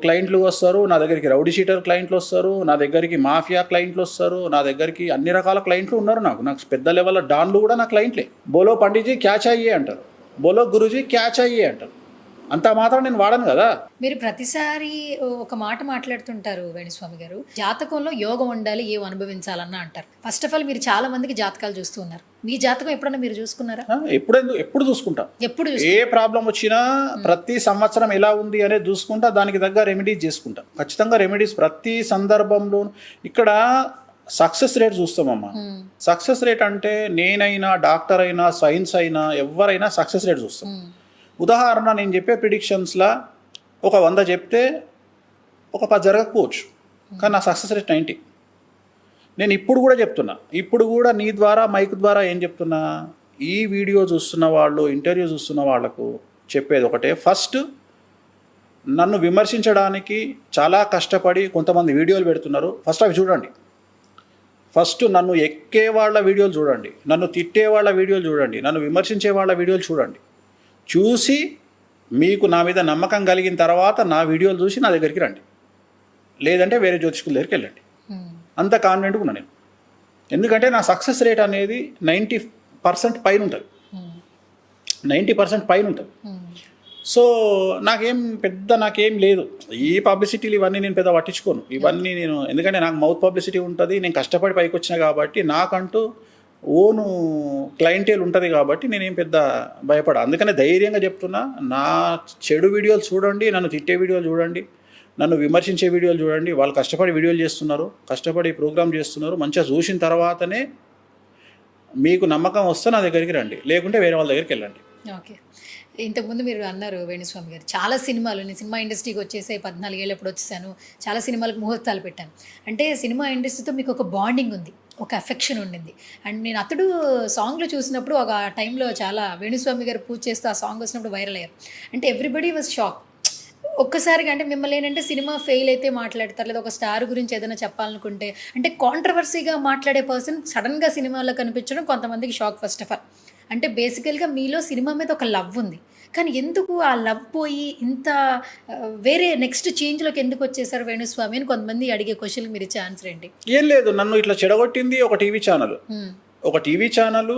క్లయింట్లు వస్తారు, నా దగ్గరికి రౌడీ షీటర్ క్లయింట్లు వస్తారు, నా దగ్గరికి మాఫియా క్లయింట్లు వస్తారు, నా దగ్గరికి అన్ని రకాల క్లయింట్లు ఉన్నారు. నాకు పెద్ద లెవెల్ డాన్లు కూడా నా క్లయింట్లే. బోలో పండిట్జీ క్యాచ్ అయ్యే అంటారు, బోలో గురూజీ క్యాచ్ అయ్యే అంటారు. అంత మాత్రం నేను వాడను కదా. మీరు ప్రతిసారి ఒక మాట మాట్లాడుతుంటారు వేణుస్వామి గారు, జాతకంలో యోగం ఉండాలి, ఏం అనుభవించాలన్న అంటారు. ఫస్ట్ ఆఫ్ ఆల్ మీరు చాలా మందికి జాతకాలు చూస్తూ ఉన్నారు. మీ జాతకం ఎప్పుడన్నా మీరు చూసుకున్నారా? ఎప్పుడు చూసుకుంటా. ఎప్పుడు ఏ ప్రాబ్లం వచ్చినా ప్రతి సంవత్సరం ఎలా ఉంది అనేది చూసుకుంటా, దానికి తగ్గ రెమెడీస్ చేసుకుంటా. ఖచ్చితంగా రెమెడీస్ ప్రతి సందర్భంలో. ఇక్కడ సక్సెస్ రేట్ చూస్తామమ్మా. సక్సెస్ రేట్ అంటే నేనైనా, డాక్టర్ అయినా, సైన్స్ అయినా, ఎవరైనా సక్సెస్ రేట్ చూస్తాం. ఉదాహరణ, నేను చెప్పే ప్రిడిక్షన్స్లో ఒక 100 చెప్తే ఒక 10 జరగకపోవచ్చు, కానీ నా సక్సెస్ రేట్ 90. నేను ఇప్పుడు కూడా చెప్తున్నా, ఇప్పుడు కూడా నీ ద్వారా మైక్ ద్వారా ఏం చెప్తున్నా, ఈ వీడియో చూస్తున్న వాళ్ళు, ఇంటర్వ్యూ చూస్తున్న వాళ్ళకు చెప్పేది ఒకటే. ఫస్ట్ నన్ను విమర్శించడానికి చాలా కష్టపడి కొంతమంది వీడియోలు పెడుతున్నారు. ఫస్ట్ అవి చూడండి. ఫస్ట్ నన్ను ఎక్కే వాళ్ళ వీడియోలు చూడండి, నన్ను తిట్టే వాళ్ళ వీడియోలు చూడండి, నన్ను విమర్శించే వాళ్ళ వీడియోలు చూడండి. చూసి మీకు నా మీద నమ్మకం కలిగిన తర్వాత నా వీడియోలు చూసి నా దగ్గరికి రండి, లేదంటే వేరే జ్యోతిష్కుల దగ్గరికి వెళ్ళండి. అంత కాన్ఫిడెంట్గా ఉన్నా నేను. ఎందుకంటే నా సక్సెస్ రేట్ అనేది 90% పైన ఉంటుంది. 90% పైన ఉంటుంది. సో నాకేం లేదు. ఈ పబ్లిసిటీలు ఇవన్నీ నేను పెద్ద పట్టించుకోను. ఇవన్నీ నేను, ఎందుకంటే నాకు మౌత్ పబ్లిసిటీ ఉంటుంది, నేను కష్టపడి పైకి వచ్చినా కాబట్టి, నాకంటూ ఓను క్లయింటేల్ ఉంటుంది కాబట్టి నేనేం పెద్ద భయపడ. అందుకనే ధైర్యంగా చెప్తున్నా, నా చెడు వీడియోలు చూడండి, నన్ను తిట్టే వీడియోలు చూడండి, నన్ను విమర్శించే వీడియోలు చూడండి. వాళ్ళు కష్టపడి వీడియోలు చేస్తున్నారు, కష్టపడి ప్రోగ్రామ్ చేస్తున్నారు. మంచిగా చూసిన తర్వాతనే మీకు నమ్మకం వస్తే నా దగ్గరికి రండి, లేకుంటే వేరే వాళ్ళ దగ్గరికి వెళ్ళండి. ఓకే. ఇంతకుముందు మీరు అన్నారు వేణుస్వామి గారు, చాలా సినిమాలు, నేను సినిమా ఇండస్ట్రీకి వచ్చేసి 14 ఏళ్ళు ఎప్పుడు వచ్చేసాను, చాలా సినిమాలకు ముహూర్తాలు పెట్టాను. అంటే సినిమా ఇండస్ట్రీతో మీకు ఒక బాండింగ్ ఉంది, ఒక అఫెక్షన్ ఉండింది. అండ్ నేను అతడు సాంగ్లో చూసినప్పుడు ఒక టైంలో చాలా వేణుస్వామి గారు పూజ చేస్తూ ఆ సాంగ్ వచ్చినప్పుడు వైరల్ అయ్యారు. అంటే ఎవ్రీబడి వాజ్ షాక్. ఒక్కసారిగా అంటే మిమ్మల్ని ఏంటంటే సినిమా ఫెయిల్ అయితే మాట్లాడతారు, లేదా ఒక స్టార్ గురించి ఏదైనా చెప్పాలనుకుంటే అంటే కాంట్రవర్సీగా మాట్లాడే పర్సన్ సడన్గా సినిమాలో కనిపించడం కొంతమందికి షాక్. ఫస్ట్ ఆఫ్ ఆల్ అంటే బేసికల్గా మీలో సినిమా మీద ఒక లవ్ ఉంది, కానీ ఎందుకు ఆ లవ్ పోయి ఇంత వేరే నెక్స్ట్ చేంజ్లోకి ఎందుకు వచ్చేసారు వేణుస్వామి అని కొంతమంది అడిగే క్వశ్చన్కి మీరు ఇచ్చే ఆన్సర్ ఏంటి? ఏం లేదు, నన్ను ఇట్లా చెడగొట్టింది ఒక టీవీ ఛానల్.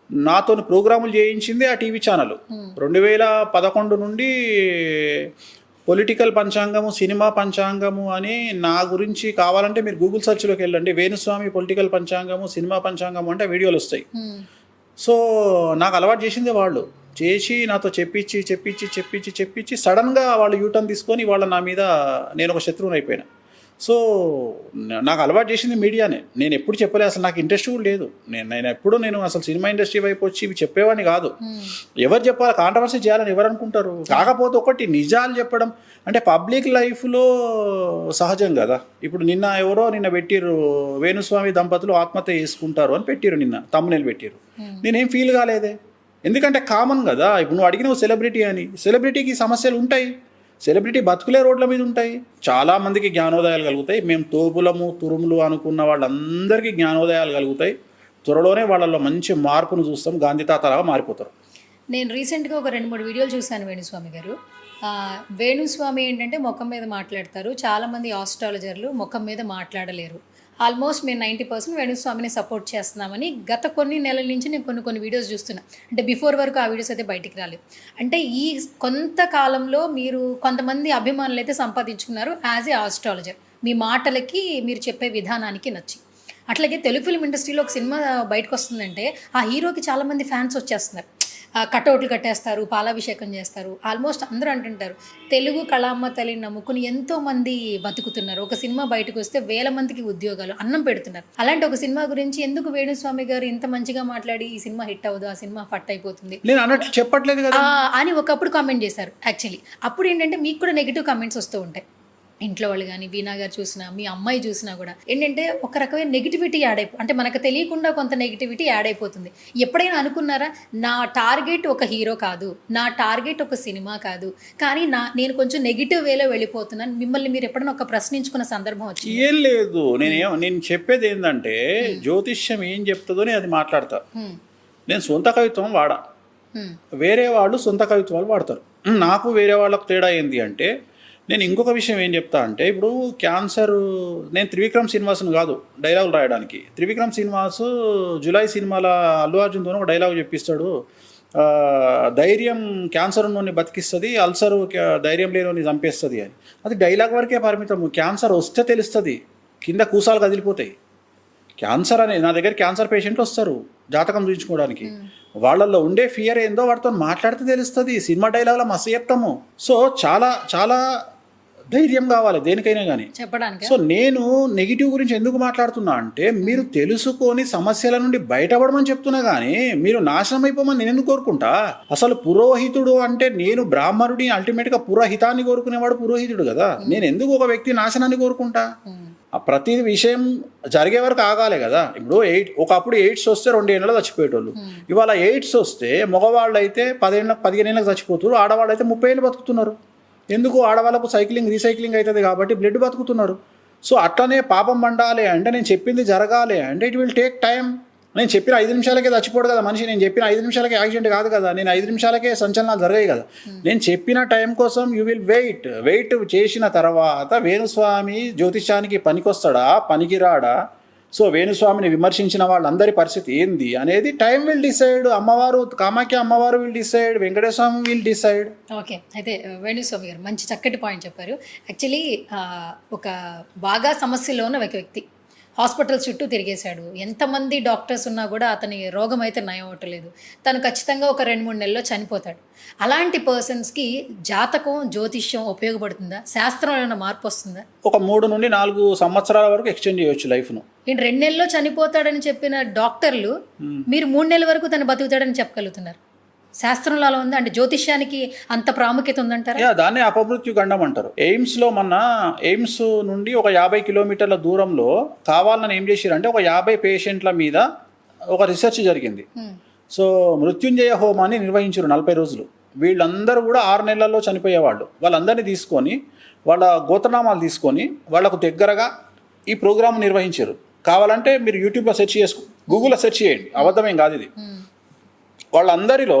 నాతో ప్రోగ్రాములు చేయించింది ఆ టీవీ ఛానల్. 2011 నుండి పొలిటికల్ పంచాంగము, సినిమా పంచాంగము అని నా గురించి కావాలంటే మీరు గూగుల్ సెర్చ్లోకి వెళ్ళండి, వేణుస్వామి పొలిటికల్ పంచాంగము, సినిమా పంచాంగము అంటే వీడియోలు వస్తాయి. సో నాకు అలవాటు చేసింది వాళ్ళు. చేసి నాతో చెప్పించి సడన్గా వాళ్ళు యూటర్న్ తీసుకొని వాళ్ళ నా మీద నేను ఒక శత్రువుని అయిపోయినా. సో నాకు అలవాటు చేసింది మీడియానే. నేను ఎప్పుడు చెప్పలే, అసలు నాకు ఇంట్రెస్ట్ కూడా లేదు. నేను అసలు సినిమా ఇండస్ట్రీ వైపు వచ్చి ఇవి చెప్పేవాడిని కాదు. ఎవరు చెప్పాలి, కాంట్రవర్సీ చేయాలని ఎవరు అనుకుంటారు. కాకపోతే ఒకటి, నిజాలు చెప్పడం అంటే పబ్లిక్ లైఫ్లో సహజం కదా. ఇప్పుడు నిన్న పెట్టిర్రు, వేణుస్వామి దంపతులు ఆత్మహత్య చేసుకుంటారు అని పెట్టిరు, నిన్న తమ్మునేలు పెట్టిరు. నేనేం ఫీల్ కాలేదే, ఎందుకంటే కామన్ కదా. ఇప్పుడు నువ్వు అడిగిన సెలబ్రిటీ అని, సెలబ్రిటీకి సమస్యలు ఉంటాయి, సెలబ్రిటీ బతుకులే రోడ్ల మీద ఉంటాయి. చాలామందికి జ్ఞానోదయాలు కలుగుతాయి. మేము తోపులము తురుములు అనుకున్న వాళ్ళందరికీ జ్ఞానోదయాలు కలుగుతాయి. త్వరలోనే వాళ్ళలో మంచి మార్పును చూస్తాం, గాంధీ తాతలాగా మారిపోతారు. నేను రీసెంట్గా ఒక 2-3 వీడియోలు చూశాను వేణుస్వామి గారు. వేణుస్వామి ఏంటంటే ముఖం మీద మాట్లాడతారు, చాలామంది ఆస్ట్రాలజర్లు ముఖం మీద మాట్లాడలేరు. ఆల్మోస్ట్ మేము 90% వేణుస్వామిని సపోర్ట్ చేస్తున్నామని గత కొన్ని నెలల నుంచి నేను కొన్ని వీడియోస్ చూస్తున్నా. అంటే బిఫోర్ వరకు ఆ వీడియోస్ అయితే బయటికి రాలేదు. అంటే ఈ కొంతకాలంలో మీరు కొంతమంది అభిమానులు అయితే సంపాదించుకున్నారు యాజ్ ఏ ఆస్ట్రాలజర్, మీ మాటలకి మీరు చెప్పే విధానానికి నచ్చి. అట్లాగే తెలుగు ఫిల్మ్ ఇండస్ట్రీలో ఒక సినిమా బయటకు వస్తుందంటే ఆ హీరోకి చాలామంది ఫ్యాన్స్ వచ్చేస్తున్నారు. కటౌట్లు కట్టేస్తారు, పాలాభిషేకం చేస్తారు. ఆల్మోస్ట్ అందరూ అంటుంటారు తెలుగు కళామ్మ తల్లిని నమ్ముకుని ఎంతో మంది బతుకుతున్నారు. ఒక సినిమా బయటకు వస్తే వేల మందికి ఉద్యోగాలు, అన్నం పెడుతున్నారు. అలాంటి ఒక సినిమా గురించి ఎందుకు వేణుస్వామి గారు ఇంత మంచిగా మాట్లాడి ఈ సినిమా హిట్ అవ్వదు, ఆ సినిమా ఫట్ అయిపోతుంది నేను అన్నట్లు చెప్పట్లేదు కదా అని ఒకప్పుడు కామెంట్ చేశారు. యాక్చువల్లీ అప్పుడు ఏంటంటే మీకు కూడా నెగిటివ్ కామెంట్స్ వస్తూ ఉంటాయి. ఇంట్లో వాళ్ళు కానీ, వీణా గారు చూసినా, మీ అమ్మాయి చూసినా కూడా ఏంటంటే ఒక రకమైన నెగిటివిటీ అంటే మనకు తెలియకుండా కొంత నెగిటివిటీ యాడ్ అయిపోతుంది. ఎప్పుడైనా అనుకున్నారా నా టార్గెట్ ఒక హీరో కాదు, నా టార్గెట్ ఒక సినిమా కాదు, కానీ నేను కొంచెం నెగిటివ్ వేలో వెళ్ళిపోతున్నాను, మిమ్మల్ని మీరు ఎప్పుడైనా ఒక ప్రశ్నించుకున్న సందర్భం వచ్చింది? ఏం లేదు, నేను చెప్పేది ఏంటంటే జ్యోతిష్యం ఏం చెప్తుందో నేను అది మాట్లాడతా. నేను సొంత కవిత్వం వాడా, వేరే వాళ్ళు సొంత కవిత్వాలు వాడతారు. నాకు వేరే వాళ్ళకు తేడా ఏంది అంటే, నేను ఇంకొక విషయం ఏం చెప్తా అంటే, ఇప్పుడు క్యాన్సర్, నేను త్రివిక్రమ్ శ్రీనివాస్ను కాదు డైలాగులు రాయడానికి. త్రివిక్రమ్ శ్రీనివాస్ జులై సినిమాల అల్లు అర్జున్తో ఒక డైలాగ్ చెప్పిస్తాడు, ధైర్యం క్యాన్సర్ ఉన్నోని బతికిస్తుంది, అల్సరు ధైర్యం లేనోని చంపేస్తుంది అని. అది డైలాగ్ వరకే పరిమితం. క్యాన్సర్ వస్తే తెలుస్తుంది, కింద కూసాలు కదిలిపోతాయి. క్యాన్సర్ అనే నా దగ్గర క్యాన్సర్ పేషెంట్లు వస్తారు జాతకం చూపించుకోవడానికి. వాళ్ళల్లో ఉండే ఫియర్ ఏందో వాటితో మాట్లాడితే తెలుస్తుంది. సినిమా డైలాగ్లో మస్తు చెప్తాము. సో చాలా చాలా ధైర్యం కావాలి దేనికైనా కానీ చెప్పడానికి. సో నేను నెగిటివ్ గురించి ఎందుకు మాట్లాడుతున్నా అంటే, మీరు తెలుసుకొని సమస్యల నుండి బయటపడమని చెప్తున్నా కానీ మీరు నాశనం అయిపోమని నేను ఎందుకు కోరుకుంటా? అసలు పురోహితుడు అంటే నేను బ్రాహ్మణుడి, అల్టిమేట్గా పురోహితాన్ని కోరుకునేవాడు పురోహితుడు కదా. నేను ఎందుకు ఒక వ్యక్తి నాశనాన్ని కోరుకుంటా? ప్రతి విషయం జరిగే వరకు ఆగాలి కదా. ఇప్పుడు ఒకప్పుడు ఎయిడ్స్ వస్తే 2 ఏళ్ళలో చచ్చిపోయేటోళ్ళు. ఇవాళ ఎయిడ్స్ వస్తే మగవాళ్ళు అయితే 15 ఏళ్ళకి చచ్చిపోతున్నారు, ఆడవాళ్ళు అయితే 30 ఏళ్ళు బతుకుతున్నారు. ఎందుకు? ఆడవాళ్ళకు రీసైక్లింగ్ అవుతుంది కాబట్టి బ్లడ్ బతుకుతున్నారు. సో అట్లనే పాపం పండాలి అంటే, నేను చెప్పింది జరగాలి అంటే ఇట్ విల్ టేక్ టైం. నేను చెప్పిన 5 నిమిషాలకే చచ్చిపోడు కదా మనిషి. నేను చెప్పిన 5 నిమిషాలకే యాక్సిడెంట్ కాదు కదా. నేను 5 నిమిషాలకే సంచలనాలు జరగాయి కదా. నేను చెప్పిన టైం కోసం యూ విల్ వెయిట్ చేసిన తర్వాత వేణుస్వామి జ్యోతిష్యానికి పనికొస్తాడా, పనికిరాడా? సో వేణుస్వామిని విమర్శించిన వాళ్ళందరి పరిస్థితి ఏంది అనేది టైం విల్ డిసైడ్. అమ్మవారు, కామాఖ్య అమ్మవారు will decide, Venkateswara Swamy will decide. Okay, అయితే వేణుస్వామి గారు మంచి చక్కటి పాయింట్ చెప్పారు. యాక్చువల్లీ ఒక బాగా సమస్యలో ఉన్న ఒక వ్యక్తి హాస్పిటల్ చుట్టూ తిరిగేశాడు. ఎంతమంది డాక్టర్స్ ఉన్నా కూడా అతని రోగం అయితే నయం అవ్వట్లేదు. తను ఖచ్చితంగా ఒక 2-3 నెలల్లో చనిపోతాడు. అలాంటి పర్సన్స్కి జాతకం, జ్యోతిష్యం ఉపయోగపడుతుందా? శాస్త్రంలో ఏమైనా మార్పు వస్తుందా? ఒక 3 నుండి 4 సంవత్సరాల వరకు ఎక్స్టెండ్ చేయొచ్చు లైఫ్ను. నేను 2 నెలల్లో చనిపోతాడని చెప్పిన డాక్టర్లు మీరు 3 నెలల వరకు తను బతుకుతాడని చెప్పగలుగుతున్నారు. శాస్త్రంలో అలా ఉంది అంటే జ్యోతిష్యానికి అంత ప్రాముఖ్యత ఉందంటారా? దాన్ని అపమృత్యు గండం అంటారు. ఎయిమ్స్ నుండి ఒక 50 కిలోమీటర్ల దూరంలో కావాలని ఏం చేశారంటే, ఒక 50 పేషెంట్ల మీద ఒక రీసెర్చ్ జరిగింది. సో మృత్యుంజయ హోమాన్ని నిర్వహించారు 40 రోజులు. వీళ్ళందరూ కూడా 6 నెలల్లో చనిపోయేవాళ్ళు. వాళ్ళందరినీ తీసుకొని, వాళ్ళ గోత్రనామాలు తీసుకొని వాళ్ళకు దగ్గరగా ఈ ప్రోగ్రామ్ నిర్వహించారు. కావాలంటే మీరు యూట్యూబ్లో సెర్చ్ గూగుల్లో సెర్చ్ చేయండి, అబద్ధమేం కాదు ఇది. వాళ్ళందరిలో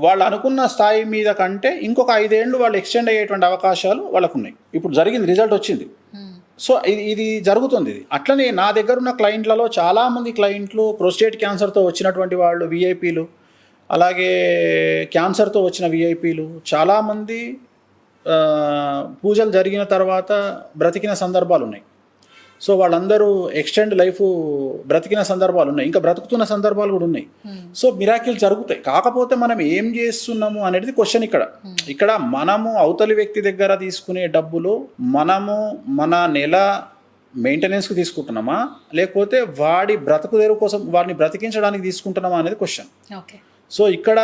వాళ్ళు అనుకున్న స్థాయి మీద కంటే ఇంకొక 5 ఏళ్ళు వాళ్ళు ఎక్స్టెండ్ అయ్యేటువంటి అవకాశాలు వాళ్ళకు ఉన్నాయి. ఇప్పుడు జరిగింది, రిజల్ట్ వచ్చింది. సో ఇది జరుగుతుంది. ఇది అట్లనే నా దగ్గర ఉన్న క్లయింట్లలో చాలామంది క్లయింట్లు ప్రోస్టేట్ క్యాన్సర్తో వచ్చినటువంటి వాళ్ళు, విఐపీలు, అలాగే క్యాన్సర్తో వచ్చిన విఐపీలు, చాలామంది పూజలు జరిగిన తర్వాత బ్రతికిన సందర్భాలు ఉన్నాయి. సో వాళ్ళందరూ ఎక్స్టెండ్ లైఫ్ బ్రతికిన సందర్భాలు ఉన్నాయి, ఇంకా బ్రతుకుతున్న సందర్భాలు కూడా ఉన్నాయి. సో మిరాకిల్ జరుగుతాయి. కాకపోతే మనం ఏం చేస్తున్నాము అనేది క్వశ్చన్. ఇక్కడ మనము అవతలి వ్యక్తి దగ్గర తీసుకునే డబ్బులు మనము మన నెల మెయింటెనెన్స్కి తీసుకుంటున్నామా, లేకపోతే వాడి బ్రతుకు తెరువు కోసం వాడిని బ్రతికించడానికి తీసుకుంటున్నామా అనేది క్వశ్చన్. ఓకే. సో ఇక్కడ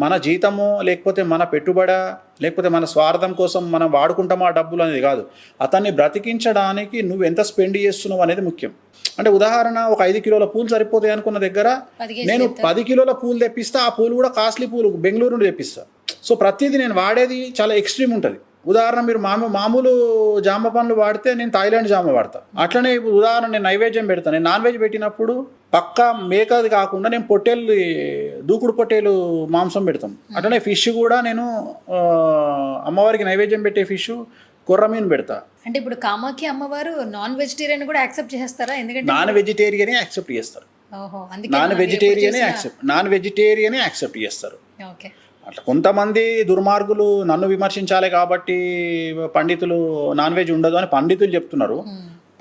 మన జీతము, లేకపోతే మన పెట్టుబడా, లేకపోతే మన స్వార్థం కోసం మనం వాడుకుంటామా డబ్బులు అనేది కాదు. అతన్ని బ్రతికించడానికి నువ్వు ఎంత స్పెండ్ చేస్తున్నావు అనేది ముఖ్యం. అంటే ఉదాహరణ, ఒక 5 కిలోల పూలు సరిపోతాయి అనుకున్న దగ్గర నేను 10 కిలోల పూలు తెప్పిస్తా. ఆ పూలు కూడా కాస్ట్లీ పూలు బెంగళూరు నుండి తెప్పిస్తా. సో ప్రతిదీ నేను వాడేది చాలా ఎక్స్ట్రీమ్ ఉంటుంది. ఉదాహరణ, మీరు మామూలు జామ పండ్లు వాడితే నేను థాయిలాండ్ జామ వాడతా. అట్లనే ఇప్పుడు ఉదాహరణ, నేను నైవేద్యం పెడతాను. నేను నాన్ వెజ్ పెట్టినప్పుడు పక్కా మేకది కాకుండా నేను దూకుడు పొట్టేలు మాంసం పెడతాం. అట్లనే ఫిష్ కూడా నేను అమ్మవారికి నైవేద్యం పెట్టే ఫిష్ కొర్రమీను పెడతా. అంటే ఇప్పుడు కామాఖ్య అమ్మవారు నాన్ వెజిటేరియన్ కూడా యాక్సెప్ట్ చేస్తారా? ఎందుకంటే నాన్ వెజిటేరియనే యాక్సెప్ట్ చేస్తారు. నాన్ వెజిటేరియనే యాక్సెప్ట్ చేస్తారు. ఓకే. అట్లా కొంతమంది దుర్మార్గులు నన్ను విమర్శించాలి కాబట్టి పండితులు నాన్ వెజ్ ఉండదు అని పండితులు చెప్తున్నారు.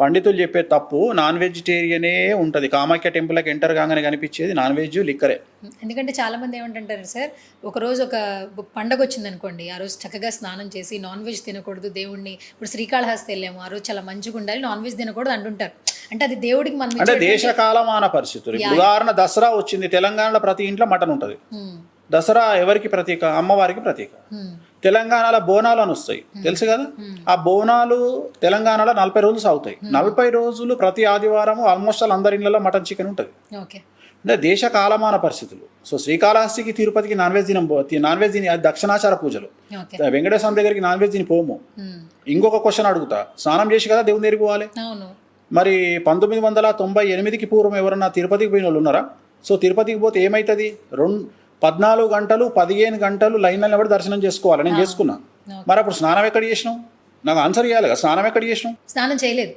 పండితులు చెప్పే తప్పు నాన్ వెజిటేరియనే ఉంటుంది. కామాఖ్య టెంపుల్కి ఎంటర్ కాగానే కనిపించేది నాన్ వెజ్ లిక్కరే. ఎందుకంటే చాలా మంది ఏమంటుంటారు సార్, ఒక రోజు ఒక పండగ వచ్చింది అనుకోండి, ఆ రోజు చక్కగా స్నానం చేసి నాన్ వెజ్ తినకూడదు దేవుడిని, ఇప్పుడు శ్రీకాళహస్తి వెళ్ళాము ఆ రోజు చాలా మంచిగా ఉండాలి, నాన్ వెజ్ తినకూడదు అంటుంటారు. అంటే అది దేవుడికి మనం అంటే దేశ కాలమాన పరిస్థితులు. ఉదాహరణ దసరా వచ్చింది, తెలంగాణలో ప్రతి ఇంట్లో మటన్ ఉంటుంది. దసరా ఎవరికి ప్రతీక? అమ్మవారికి ప్రతీక. తెలంగాణలో బోనాలు అని వస్తాయి తెలుసు కదా. ఆ బోనాలు తెలంగాణలో 40 రోజులు సాగుతాయి. 40 రోజులు ప్రతి ఆదివారం ఆల్మోస్ట్ అందరి ఇళ్లలో మటన్ చికెన్ ఉంటుంది. అంటే దేశ కాలమాన పరిస్థితులు. సో శ్రీకాళహస్తికి తిరుపతికి నాన్ వెజ్ తిని అది దక్షిణాచార పూజలు. వెంకటేశ్వర స్వామి దగ్గరికి నాన్ వెజ్ తిని పోము. ఇంకొక క్వశ్చన్ అడుగుతా, స్నానం చేసి కదా దేవుని దగ్గరికి పోవాలి. మరి 1998కి పూర్వం ఎవరన్నా తిరుపతికి పోయిన వాళ్ళు ఉన్నారా? సో తిరుపతికి పోతే ఏమవుతుంది? 14 గంటలు 15 గంటలు లైన్లో నిలబడి దర్శనం చేసుకోవాలి. నేను చేసుకున్నా. మరి అప్పుడు స్నానం ఎక్కడ చేసినావు? నాకు ఆన్సర్ ఇవ్వాలి కదా. స్నానం ఎక్కడ చేసినావు? స్నానం చేయలేదు.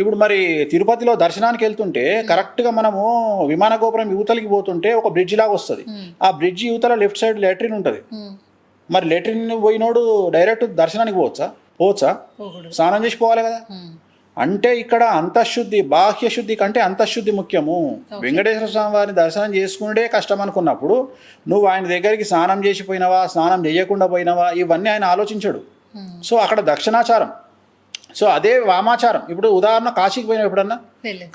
ఇప్పుడు మరి తిరుపతిలో దర్శనానికి వెళ్తుంటే కరెక్ట్గా మనము విమాన గోపురం యువతలకి పోతుంటే ఒక బ్రిడ్జ్ లాగా వస్తుంది. ఆ బ్రిడ్జ్ యువతల లెఫ్ట్ సైడ్ లెట్రిన్ ఉంటుంది. మరి లెట్రిన్ పోయినోడు డైరెక్ట్ దర్శనానికి పోవచ్చా? స్నానం చేసి పోవాలి కదా. అంటే ఇక్కడ అంతఃశుద్ధి, బాహ్య శుద్ధి కంటే అంతఃశుద్ధి ముఖ్యము. వెంకటేశ్వర స్వామి వారిని దర్శనం చేసుకునే కష్టం అనుకున్నప్పుడు నువ్వు ఆయన దగ్గరికి స్నానం చేసిపోయినావా, స్నానం చేయకుండా పోయినావా, ఇవన్నీ ఆయన ఆలోచించాడు. సో అక్కడ దక్షిణాచారం. సో అదే వామాచారం. ఇప్పుడు ఉదాహరణ కాశీకి పోయినా, ఎప్పుడన్నా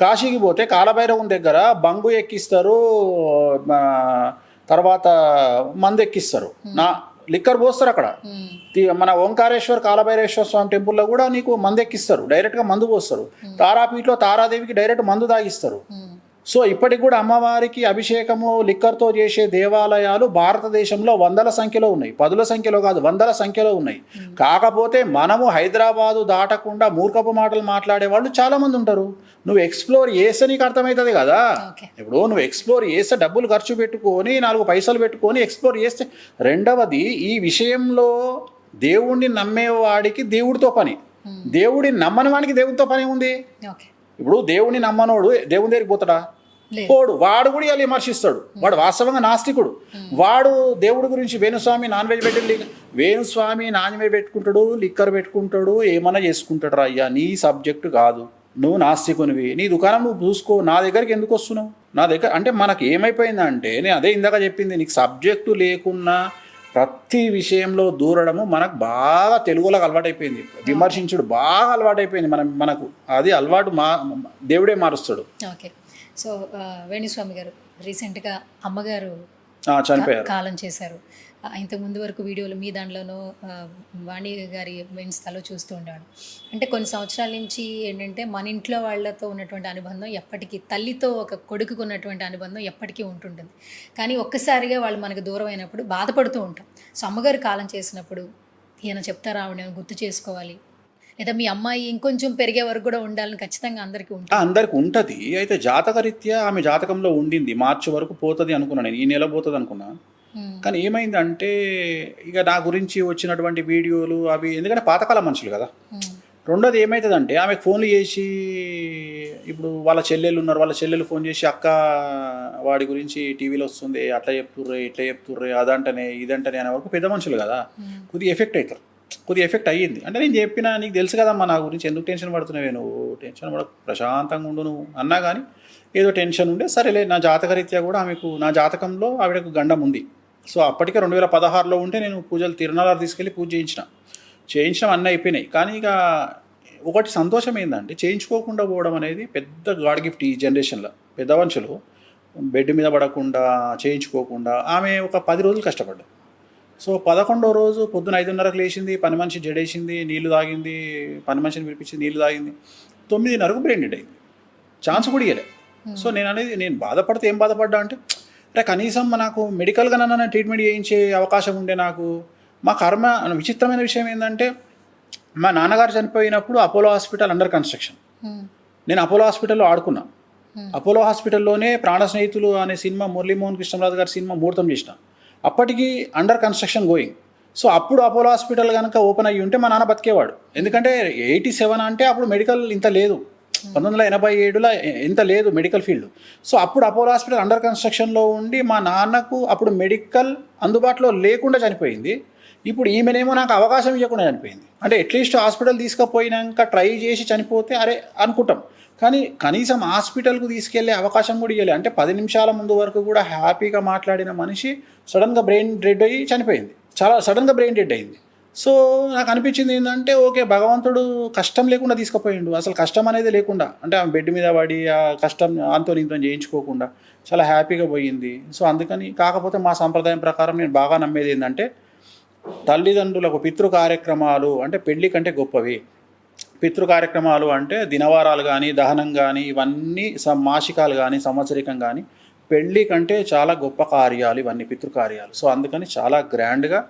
కాశీకి పోతే కాలభైరవం దగ్గర బంగు ఎక్కిస్తారు, తర్వాత మందు ఎక్కిస్తారు, లిక్కర్ పోస్తారు. అక్కడ మన ఓంకారేశ్వర్ కాలభైరేశ్వర స్వామి టెంపుల్లో కూడా నీకు మందు ఎక్కిస్తారు, డైరెక్ట్గా మందు పోస్తారు. తారాపీఠలో తారాదేవికి డైరెక్ట్ మందు తాగిస్తారు. సో ఇప్పటికి కూడా అమ్మవారికి అభిషేకము లిక్కర్తో చేసే దేవాలయాలు భారతదేశంలో 100ల సంఖ్యలో ఉన్నాయి. 10ల సంఖ్యలో కాదు, 100ల సంఖ్యలో ఉన్నాయి. కాకపోతే మనము హైదరాబాదు దాటకుండా మూర్ఖపు మాటలు మాట్లాడే వాళ్ళు చాలా మంది ఉంటారు. నువ్వు ఎక్స్ప్లోర్ చేస్తే నీకు అర్థమవుతుంది కదా. ఇప్పుడు నువ్వు ఎక్స్ప్లోర్ చేస్తే డబ్బులు ఖర్చు పెట్టుకొని 4 పైసలు పెట్టుకొని ఎక్స్ప్లోర్ చేస్తే. రెండవది, ఈ విషయంలో దేవుణ్ణి నమ్మేవాడికి దేవుడితో పని, దేవుడిని నమ్మని వాడికి దేవుడితో పని ఉంది. ఇప్పుడు దేవుడిని నమ్మనోడు దేవుని దగ్గరికి పోతాడా? పోడు. వాడు కూడా ఇలా విమర్శిస్తాడు. వాడు వాస్తవంగా నాస్తికుడు. వాడు దేవుడి గురించి Venu Swamy non veg Venu Swamy non veg పెట్టుకుంటాడు, లిక్కర్ పెట్టుకుంటాడు, ఏమన్నా చేసుకుంటాడు రా అయ్యా. నీ సబ్జెక్టు కాదు, నువ్వు నాస్తికునివి, నీ దుకాణం నువ్వు చూసుకో. నా దగ్గరికి ఎందుకు వస్తున్నావు? నా దగ్గర అంటే మనకు ఏమైపోయిందంటే, నేను అదే ఇందాక చెప్పింది, నీకు సబ్జెక్టు లేకున్నా ప్రతి విషయంలో దూరడము మనకు బాగా తెలుగులోకి అలవాటైపోయింది. విమర్శించుడు బాగా అలవాటైపోయింది మనకు. అది అలవాటు దేవుడే మారుస్తాడు. ఓకే. సో వేణుస్వామి గారు రీసెంట్గా అమ్మగారు చనిపోయారు, కాలం చేశారు. ఇంతకు ముందు వరకు వీడియోలు మీ దాంట్లోనూ వాణి గారి ఇన్స్టాలో చూస్తూ ఉండేవాడు. అంటే కొన్ని సంవత్సరాల నుంచి ఏంటంటే మన ఇంట్లో వాళ్ళతో ఉన్నటువంటి అనుబంధం ఎప్పటికీ, తల్లితో ఒక కొడుకుకు ఉన్నటువంటి అనుబంధం ఎప్పటికీ ఉంటుంటుంది. కానీ ఒక్కసారిగా వాళ్ళు మనకు దూరం అయినప్పుడు బాధపడుతూ ఉంటాం. సో అమ్మగారు కాలం చేసినప్పుడు ఈయన చెప్తారా, ఆవిడ గుర్తు చేసుకోవాలి, లేదా మీ అమ్మాయి ఇంకొంచెం పెరిగే వరకు కూడా ఉండాలని ఖచ్చితంగా అందరికీ ఉంటుంది. అయితే జాతకరీత్యా ఆమె జాతకంలో ఉండింది. మార్చి వరకు పోతుంది అనుకున్నా నేను, ఈ నెల పోతుంది అనుకున్నా. కానీ ఏమైందంటే ఇక నా గురించి వచ్చినటువంటి వీడియోలు అవి, ఎందుకంటే పాతకాల మనుషులు కదా. రెండోది ఏమవుతుందంటే, ఆమెకు ఫోన్లు చేసి, ఇప్పుడు వాళ్ళ చెల్లెళ్ళు ఉన్నారు, వాళ్ళ చెల్లెలు ఫోన్ చేసి, అక్క వాడి గురించి టీవీలో వస్తుంది, అట్లా చెప్తుర్రే ఇట్లా చెప్తుర్రే, అదంటనే ఇదంటనే అనే వరకు పెద్ద మనుషులు కదా, కొద్దిగా ఎఫెక్ట్ అవుతారు. కొద్దిగా ఎఫెక్ట్ అయ్యింది. అంటే నేను చెప్పినా, నీకు తెలుసు కదమ్మా నా గురించి, ఎందుకు టెన్షన్ పడుతున్నావే నువ్వు, టెన్షన్ పడ, ప్రశాంతంగా ఉండు నువ్వు అన్నా. కానీ ఏదో టెన్షన్ ఉండే. సరేలే, నా జాతకరీత్యా కూడా ఆమెకు, నా జాతకంలో ఆవిడకు గండం ఉంది. సో అప్పటికే 2016లో ఉంటే నేను పూజలు తిరునాళ్ళ తీసుకెళ్ళి పూజ చేయించడం అన్నీ అయిపోయినాయి. కానీ ఇక ఒకటి సంతోషం ఏంటంటే, చేయించుకోకుండా పోవడం అనేది పెద్ద గాడ్ గిఫ్ట్ ఈ జనరేషన్లో. పెద్ద మనుషులు బెడ్ మీద పడకుండా చేయించుకోకుండా, ఆమె ఒక 10 రోజులు కష్టపడ్డారు. సో 11వ రోజు పొద్దున 5:30కు లేచింది, పని మనిషి జడేసింది, నీళ్లు తాగింది, పని మనిషిని పిలిపించింది, నీళ్లు తాగింది. 9:30కు బ్రెయిన్ డెడ్ అయింది. ఛాన్స్ కూడా ఇవ్వలే. సో నేను బాధపడితే ఏం బాధపడ్డా అంటే, అంటే కనీసం నాకు మెడికల్గా నన్ను ట్రీట్మెంట్ చేయించే అవకాశం ఉండే. నాకు మా కర్మ. విచిత్రమైన విషయం ఏంటంటే, మా నాన్నగారు చనిపోయినప్పుడు అపోలో హాస్పిటల్ అండర్ కన్స్ట్రక్షన్. నేను అపోలో హాస్పిటల్లో ఆడుకున్నా. అపోలో హాస్పిటల్లోనే ప్రాణ స్నేహితులు అనే సినిమా, మురళీమోహన్ కృష్ణరాజు గారి సినిమా ముహూర్తం చేసిన. అప్పటికి అండర్ కన్స్ట్రక్షన్ గోయింగ్. సో అప్పుడు అపోలో హాస్పిటల్ కనుక ఓపెన్ అయ్యి ఉంటే మా నాన్న బతికేవాడు. ఎందుకంటే 87 అంటే అప్పుడు మెడికల్ ఇంత లేదు, 1987లో ఇంత లేదు మెడికల్ ఫీల్డ్. సో అప్పుడు అపోలో హాస్పిటల్ అండర్ కన్స్ట్రక్షన్లో ఉండి మా నాన్నకు అప్పుడు మెడికల్ అందుబాటులో లేకుండా చనిపోయింది. ఇప్పుడు ఈమెనేమో నాకు అవకాశం ఇవ్వకుండా చనిపోయింది. అంటే అట్లీస్ట్ హాస్పిటల్ తీసుకుపోయినాక ట్రై చేసి చనిపోతే అరే అనుకుంటాం, కానీ కనీసం హాస్పిటల్కు తీసుకెళ్లే అవకాశం కూడా ఇవ్వలేదు. అంటే 10 నిమిషాల ముందు వరకు కూడా హ్యాపీగా మాట్లాడిన మనిషి సడన్గా బ్రెయిన్ డెడ్ అయ్యి చనిపోయింది. చాలా సడన్గా బ్రెయిన్ డెడ్ అయింది. సో నాకు అనిపించింది ఏంటంటే ఓకే, భగవంతుడు కష్టం లేకుండా తీసుకుపోయిండు, అసలు కష్టం అనేది లేకుండా, అంటే ఆమె బెడ్ మీద పడి ఆ కష్టం అంతో ఇంతో చేయించుకోకుండా చాలా హ్యాపీగా పోయింది. సో అందుకని, కాకపోతే మా సంప్రదాయం ప్రకారం నేను బాగా నమ్మేది ఏంటంటే తల్లిదండ్రులకు పితృ కార్యక్రమాలు అంటే పెళ్లి కంటే గొప్పవి. పితృ కార్యక్రమాలు అంటే దినవారాలు కానీ, దహనం కానీ, ఇవన్నీ మాసికాలు కానీ, సంవత్సరికం కానీ, పెళ్ళి కంటే చాలా గొప్ప కార్యాలు ఇవన్నీ పితృకార్యాలు. సో అందుకని చాలా గ్రాండ్గా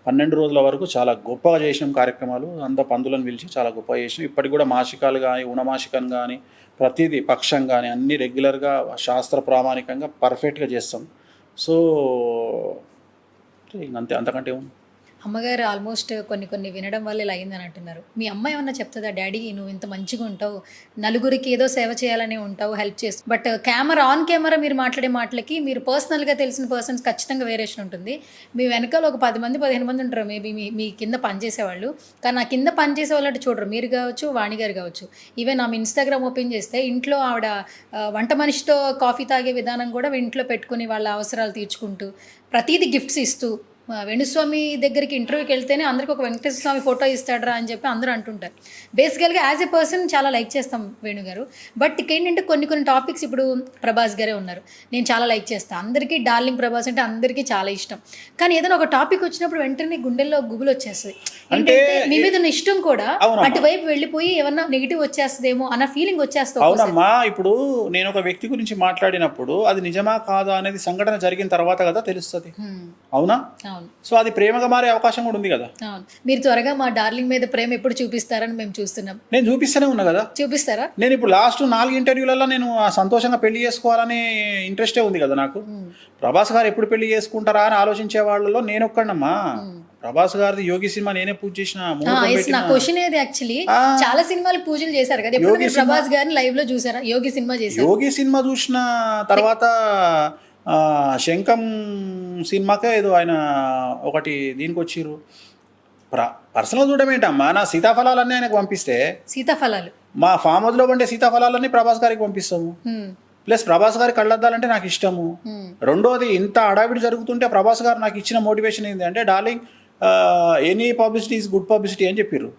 12 రోజుల వరకు చాలా గొప్పగా చేసినాం కార్యక్రమాలు. అంత పందులను పిలిచి చాలా గొప్పగా చేసినాం. ఇప్పటికి కూడా మాసికాలు కానీ, ఉణమాసికం కానీ, ప్రతిదీ పక్షం కానీ అన్నీ రెగ్యులర్గా శాస్త్ర ప్రామాణికంగా పర్ఫెక్ట్గా చేస్తాం. సో అంతే, అంతకంటే ఏముంది. అమ్మగారు ఆల్మోస్ట్ కొన్ని వినడం వల్ల ఇలా అయిందని అంటున్నారు. మీ అమ్మ ఏమన్నా చెప్తుందా, డాడీ నువ్వు ఇంత మంచిగా ఉంటావు, నలుగురికి ఏదో సేవ చేయాలని ఉంటావు, హెల్ప్ చేస్తూ, బట్ ఆన్ కెమెరా మీరు మాట్లాడే మాటలకి మీరు పర్సనల్గా తెలిసిన పర్సన్స్ ఖచ్చితంగా వేరియేషన్ ఉంటుంది. మీ వెనకాల ఒక 10 మంది 15 మంది ఉంటారు మేబీ మీ కింద పనిచేసేవాళ్ళు, కానీ నా కింద పనిచేసే వాళ్ళు అంటే చూడరు. మీరు కావచ్చు, వాణి గారు కావచ్చు. ఈవెన్ ఆమె ఇన్స్టాగ్రామ్ ఓపెన్ చేస్తే ఇంట్లో ఆవిడ వంట మనిషితో కాఫీ తాగే విధానం కూడా ఇంట్లో పెట్టుకుని వాళ్ళ అవసరాలు తీర్చుకుంటూ ప్రతిదీ గిఫ్ట్స్ ఇస్తూ, వేణుస్వామి దగ్గరికి ఇంటర్వ్యూకి వెళ్తేనే అందరికి ఒక వెంకటేశ్వర స్వామి ఫోటో ఇస్తాడరా అని చెప్పి అందరూ అంటుంటారు. బేసికల్గా యాజ్ ఎ పర్సన్ చాలా లైక్ చేస్తాం వేణుగారు. బట్ ఏంటంటే కొన్ని టాపిక్స్, ఇప్పుడు ప్రభాస్ గారే ఉన్నారు, నేను చాలా లైక్ చేస్తాను, అందరికీ డార్లింగ్ ప్రభాస్ అంటే అందరికీ చాలా ఇష్టం. కానీ ఏదైనా ఒక టాపిక్ వచ్చినప్పుడు వెంటనే గుండెల్లో గుబులు వచ్చేస్తుంది. అంటే మీ మీద ఉన్న ఇష్టం కూడా అటువైపు వెళ్ళిపోయి ఏమన్నా నెగిటివ్ వచ్చేస్తుందేమో అన్న ఫీలింగ్ వచ్చేస్తుంది. అవునమ్మా, ఇప్పుడు నేను ఒక వ్యక్తి గురించి మాట్లాడినప్పుడు అది నిజమా కాదా అనేది సంఘటన జరిగిన తర్వాత కదా తెలుస్తుంది. అవునా? సో అది ప్రేమగా మారే అవకాశం కూడా ఉంది కదా. మీరు త్వరగా మా డార్లింగ్ మీద ప్రేమ ఎప్పుడు చూపిస్తారని మేము చూస్తున్నాం. నేను చూపిస్తూనే ఉన్నా కదా. చూపిస్తారా? నేను ఇప్పుడు లాస్ట్ 4 ఇంటర్వ్యూలలో నేను సంతోషంగా పెళ్లి చేసుకోవాలని ఇంట్రెస్టే ఉంది కదా నాకు. ప్రభాస్ గారు ఎప్పుడు పెళ్లి చేసుకుంటారా అని ఆలోచించే వాళ్ళలో నేను ఒక్కడమ్మా. ప్రభాస్ గారిది యోగి సినిమా నేనే పూజ చేసిన. నా క్వశ్చన్ ఏది యాక్చువల్లీ, చాలా సినిమాలు పూజలు చేశారు కదా, ఎప్పుడు ప్రభాస్ గారిని లైవ్ లో చూసారా? యోగి సినిమా చేశారు. యోగి సినిమా చూసిన తర్వాత శంఖం సినిమాకే ఏదో ఆయన ఒకటి దీనికి వచ్చిర్రు. పర్సనల్ చూడడం ఏంటమ్మా, నా సీతాఫలాలన్నీ ఆయనకు పంపిస్తే, సీతాఫలాలు మా ఫామ్ హౌస్లో పండే సీతాఫలాలన్నీ ప్రభాస్ గారికి పంపిస్తాము. ప్లస్ ప్రభాస్ గారి కళ్ళద్దాలంటే నాకు ఇష్టము. రెండోది, ఇంత అడావిడి జరుగుతుంటే ప్రభాస్ గారు నాకు ఇచ్చిన మోటివేషన్ ఏంటి అంటే, darling any publicity is good publicity అని చెప్పారు.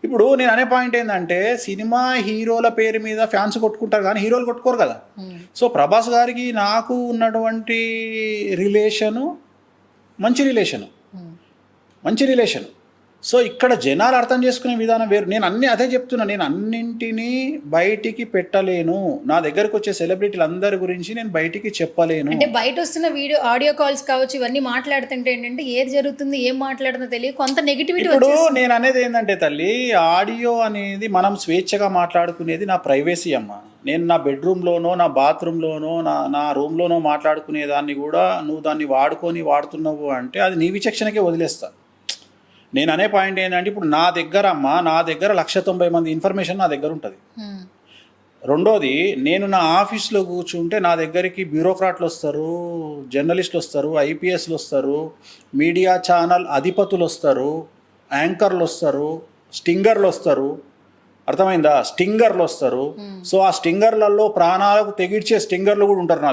ఇప్పుడు నేను అనే పాయింట్ ఏంటంటే, సినిమా హీరోల పేరు మీద ఫ్యాన్స్ కొట్టుకుంటారు కానీ హీరోలు కొట్టుకోరు కదా. సో ప్రభాస్ గారికి నాకు ఉన్నటువంటి రిలేషను మంచి రిలేషను. సో ఇక్కడ జనాలు అర్థం చేసుకునే విధానం వేరు. నేను అదే చెప్తున్నా, నేను అన్నింటినీ బయటికి పెట్టలేను. నా దగ్గరకు వచ్చే సెలబ్రిటీలు అందరి గురించి నేను బయటికి చెప్పలేను. అంటే బయట వస్తున్న ఆడియో కాల్స్ కావచ్చు, ఇవన్నీ మాట్లాడుతుంటే ఏంటంటే ఏది జరుగుతుంది, ఏం మాట్లాడుతుందో తెలియదు, కొంత నెగిటివిటీ. ఇప్పుడు నేను అనేది ఏంటంటే తల్లి, ఆడియో అనేది మనం స్వేచ్ఛగా మాట్లాడుకునేది నా ప్రైవసీ అమ్మ. నేను నా బెడ్రూమ్లోనో, నా బాత్రూంలోనో, నా రూమ్లోనో మాట్లాడుకునే దాన్ని కూడా నువ్వు దాన్ని వాడుతున్నావు అంటే అది నీ విచక్షణకే వదిలేస్తా. నేను అనే పాయింట్ ఏంటంటే, ఇప్పుడు నా దగ్గర 190 మంది ఇన్ఫర్మేషన్ నా దగ్గర ఉంటుంది. రెండోది, నేను నా ఆఫీస్లో కూర్చుంటే నా దగ్గరికి బ్యూరోక్రాట్లు వస్తారు, జర్నలిస్టులు వస్తారు, ఐపీఎస్లు వస్తారు, మీడియా ఛానల్ అధిపతులు వస్తారు, యాంకర్లు వస్తారు, స్టింగర్లు వస్తారు. అర్థమైందా? స్టింగర్లు వస్తారు. సో ఆ స్టింగర్లలో ప్రాణాలకు తెగిడ్చే స్టింగర్లు కూడా ఉంటారు నా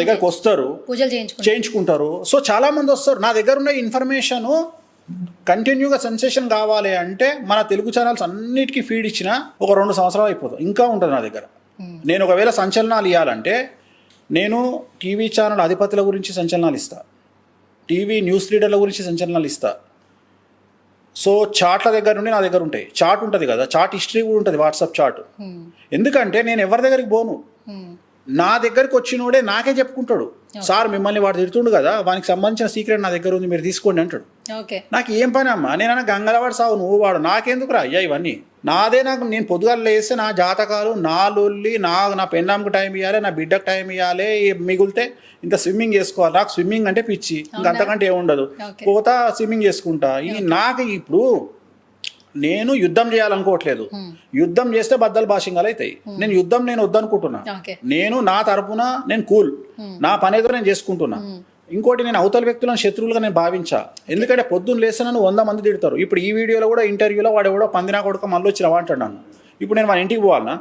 దగ్గరకు వస్తారు, చేయించుకుంటారు. సో చాలామంది వస్తారు. నా దగ్గర ఉన్న ఇన్ఫర్మేషను కంటిన్యూగా సెన్సేషన్ కావాలి అంటే మన తెలుగు ఛానల్స్ అన్నిటికీ ఫీడ్ ఇచ్చిన ఒక 2 సంవత్సరాలు అయిపోతుంది, ఇంకా ఉంటుంది నా దగ్గర. నేను ఒకవేళ సంచలనాలు ఇవ్వాలంటే నేను టీవీ ఛానల్ అధిపతుల గురించి సంచలనాలు ఇస్తా, టీవీ న్యూస్ రీడర్ల గురించి సంచలనాలు ఇస్తా. సో చాట్ల దగ్గర నుండి నా దగ్గర ఉంటాయి. చాట్ ఉంటుంది కదా, చాట్ హిస్టరీ కూడా ఉంటుంది, వాట్సాప్ చాట్. ఎందుకంటే నేను ఎవరి దగ్గరికి పోను, నా దగ్గరికి వచ్చినోడే నాకే చెప్పుకుంటాడు, సార్ మిమ్మల్ని వాడు తిడుతుండు కదా, వానికి సంబంధించిన సీక్రెట్ నా దగ్గర ఉంది, మీరు తీసుకోండి అంటాడు. నాకు ఏం పని అమ్మా, నేనన్నా గంగలవాడు సావు నువ్వు వాడు, నాకెందుకురా అయ్యా ఇవన్నీ నాదే. నేను పొద్దుగాల లేస్తే నా జాతకాలు, నా లొల్లి, నా పెన్నాంకి టైం ఇవ్వాలి, నా బిడ్డకు టైం ఇవ్వాలి, మిగిలితే ఇంత స్విమ్మింగ్ చేసుకోవాలి. నాకు స్విమ్మింగ్ అంటే పిచ్చి, ఇంకంతకంటే ఏముండదు. పోతా స్విమ్మింగ్ చేసుకుంటా. నాకు ఇప్పుడు నేను యుద్ధం చేయాలనుకోవట్లేదు. యుద్ధం చేస్తే బద్దలు భాషింగాలు అవుతాయి. నేను వద్దనుకుంటున్నా. నేను నా తరపున నేను కూల్, నా పనేదో నేను చేసుకుంటున్నా. ఇంకోటి నేను అవతల వ్యక్తులను శత్రువులుగా నేను భావించా. ఎందుకంటే పొద్దున్న లేస్తే నన్ను 100 మంది తిడతారు. ఇప్పుడు ఈ వీడియోలో కూడా ఇంటర్వ్యూలో వాడు ఎవడో పందినా కొడుక మళ్ళీ వచ్చి రవ్వ అంటాడు నన్ను. ఇప్పుడు నేను వాళ్ళ ఇంటికి పోవాలన్నా?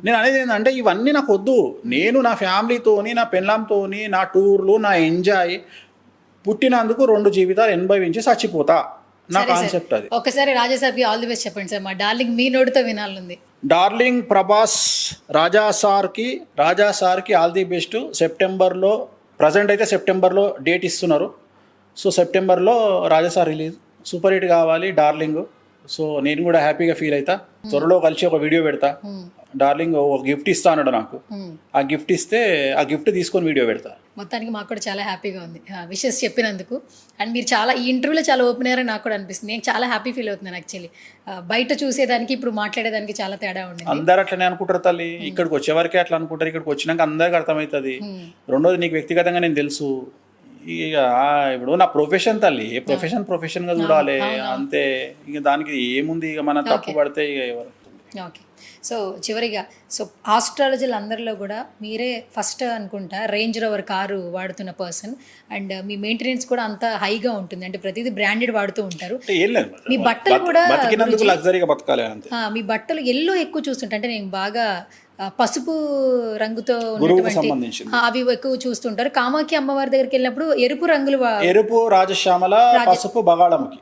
నేను అనేది ఏంటంటే ఇవన్నీ నాకు వద్దు. నేను నా ఫ్యామిలీతోని, నా పెళ్ళాంతోని, నా టూర్లు, నా ఎంజాయ్, పుట్టినందుకు 2 జీవితాలు అనుభవించి చచ్చిపోతా. నా కాన్సెప్ట్ అది. ఒకసారి రాజా సార్కి ఆల్ ది బెస్ట్ చెప్పండి సార్, మా డార్లింగ్ మీ నోటితో వినాలనుంది. డార్లింగ్ ప్రభాస్ రాజా సార్కి ఆల్ ది బెస్ట్. సెప్టెంబర్లో ప్రజెంట్ అయితే సెప్టెంబర్లో డేట్ ఇస్తున్నారు. సో సెప్టెంబర్లో రాజా సార్ రిలీజ్ సూపర్ హిట్ కావాలి డార్లింగ్. సో నేను కూడా హ్యాపీగా ఫీల్ అవుతా. త్వరలో కలిసి ఒక వీడియో పెడతా. డార్లింగ్ ఒక గిఫ్ట్ ఇస్తా అన్నాడు నాకు. ఆ గిఫ్ట్ ఇస్తే ఆ గిఫ్ట్ తీసుకొని వీడియో పెడతా. మొత్తానికి మాకు కూడా చాలా హ్యాపీగా ఉంది విషెస్ చెప్పినందుకు. అండ్ మీరు చాలా ఈ ఇంటర్వ్యూలో చాలా ఓపెన్ అయ్యారని నాకు కూడా అనిపిస్తుంది. నేను చాలా హ్యాపీ ఫీల్ అవుతున్నాను యాక్చువల్లీ. బయట చూసేదానికి ఇప్పుడు మాట్లాడేదానికి చాలా తేడా ఉంది. అందరు అట్లనే అనుకుంటారు తల్లి. ఇక్కడికి వచ్చేవరకే అట్లా అనుకుంటారు. ఇక్కడికి వచ్చినాక అందరికి అర్థమవుతుంది. రెండోది నీకు వ్యక్తిగతంగా నేను తెలుసు. ఇక ఇప్పుడు నా ప్రొఫెషన్ తల్లి, ఏ ప్రొఫెషన్గా చూడాలి అంతే. ఇక దానికి ఏముంది, ఇక మనం తప్పు పడితే ఇక ఎవరు. ఓకే, సో చివరిగా ఆస్ట్రాలజీలు అందరిలో కూడా మీరే ఫస్ట్ అనుకుంటా రేంజ్ రోవర్ కారు వాడుతున్న పర్సన్. అండ్ మీ మెయింటెనెన్స్ కూడా అంత హైగా ఉంటుంది, అంటే ప్రతిదీ బ్రాండెడ్ వాడుతూ ఉంటారు. మీ బట్టలు కూడా లగ్జరీగా బతకాలి అంతే. మీ బట్టలు ఎల్లో ఎక్కువ చూస్తుంటా, అంటే నేను బాగా పసుపు రంగుతో ఉన్నటువంటి అవి ఎక్కువ చూస్తుంటారు. కామాఖ్య అమ్మవారి దగ్గరికి వెళ్ళినప్పుడు ఎరుపు రంగులు, ఎరుపు, రాజశ్యామల, పసుపు, బగాళముఖి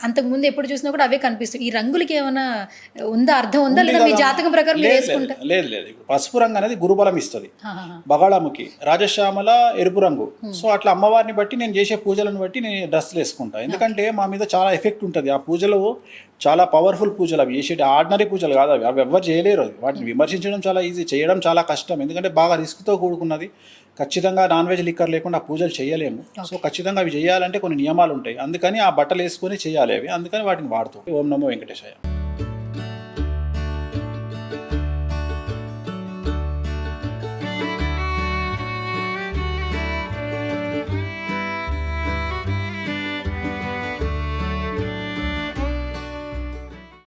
అంతకు ముందు ఎప్పుడు చూసినా కూడా అవే కనిపిస్తాయి. ఈ రంగులకి ఏమైనా ఉందా, అర్థం ఉందా, లేదా మీ జాతకం ప్రకారం వేసుకుంటారు? లేదు. పసుపు రంగు అనేది గురుబలం ఇస్తుంది. బగాళముఖి, రాజశ్యామల ఎరుపు రంగు. సో అట్లా అమ్మవారిని బట్టి నేను చేసే పూజలను బట్టి నేను డ్రెస్సులు వేసుకుంటా. ఎందుకంటే మా మీద చాలా ఎఫెక్ట్ ఉంటుంది. ఆ పూజలు చాలా పవర్ఫుల్ పూజలు. అవి చేసేటి ఆర్డినరీ పూజలు కాదు. అవి ఎవ్వరు చేయలేరు. వాటిని విమర్శించడం చాలా ఈజీ, చేయడం చాలా కష్టం. ఎందుకంటే బాగా రిస్క్తో కూడుకున్నది. ఖచ్చితంగా నాన్ వెజ్ లిక్కర్ లేకుండా ఆ పూజలు చేయలేము. సో ఖచ్చితంగా అవి చేయాలంటే కొన్ని నియమాలు ఉంటాయి. అందుకని ఆ బట్టలు వేసుకొని చేయాలి అవి. అందుకని వాటిని వాడుతాం. ఓం నమో వెంకటేశాయ.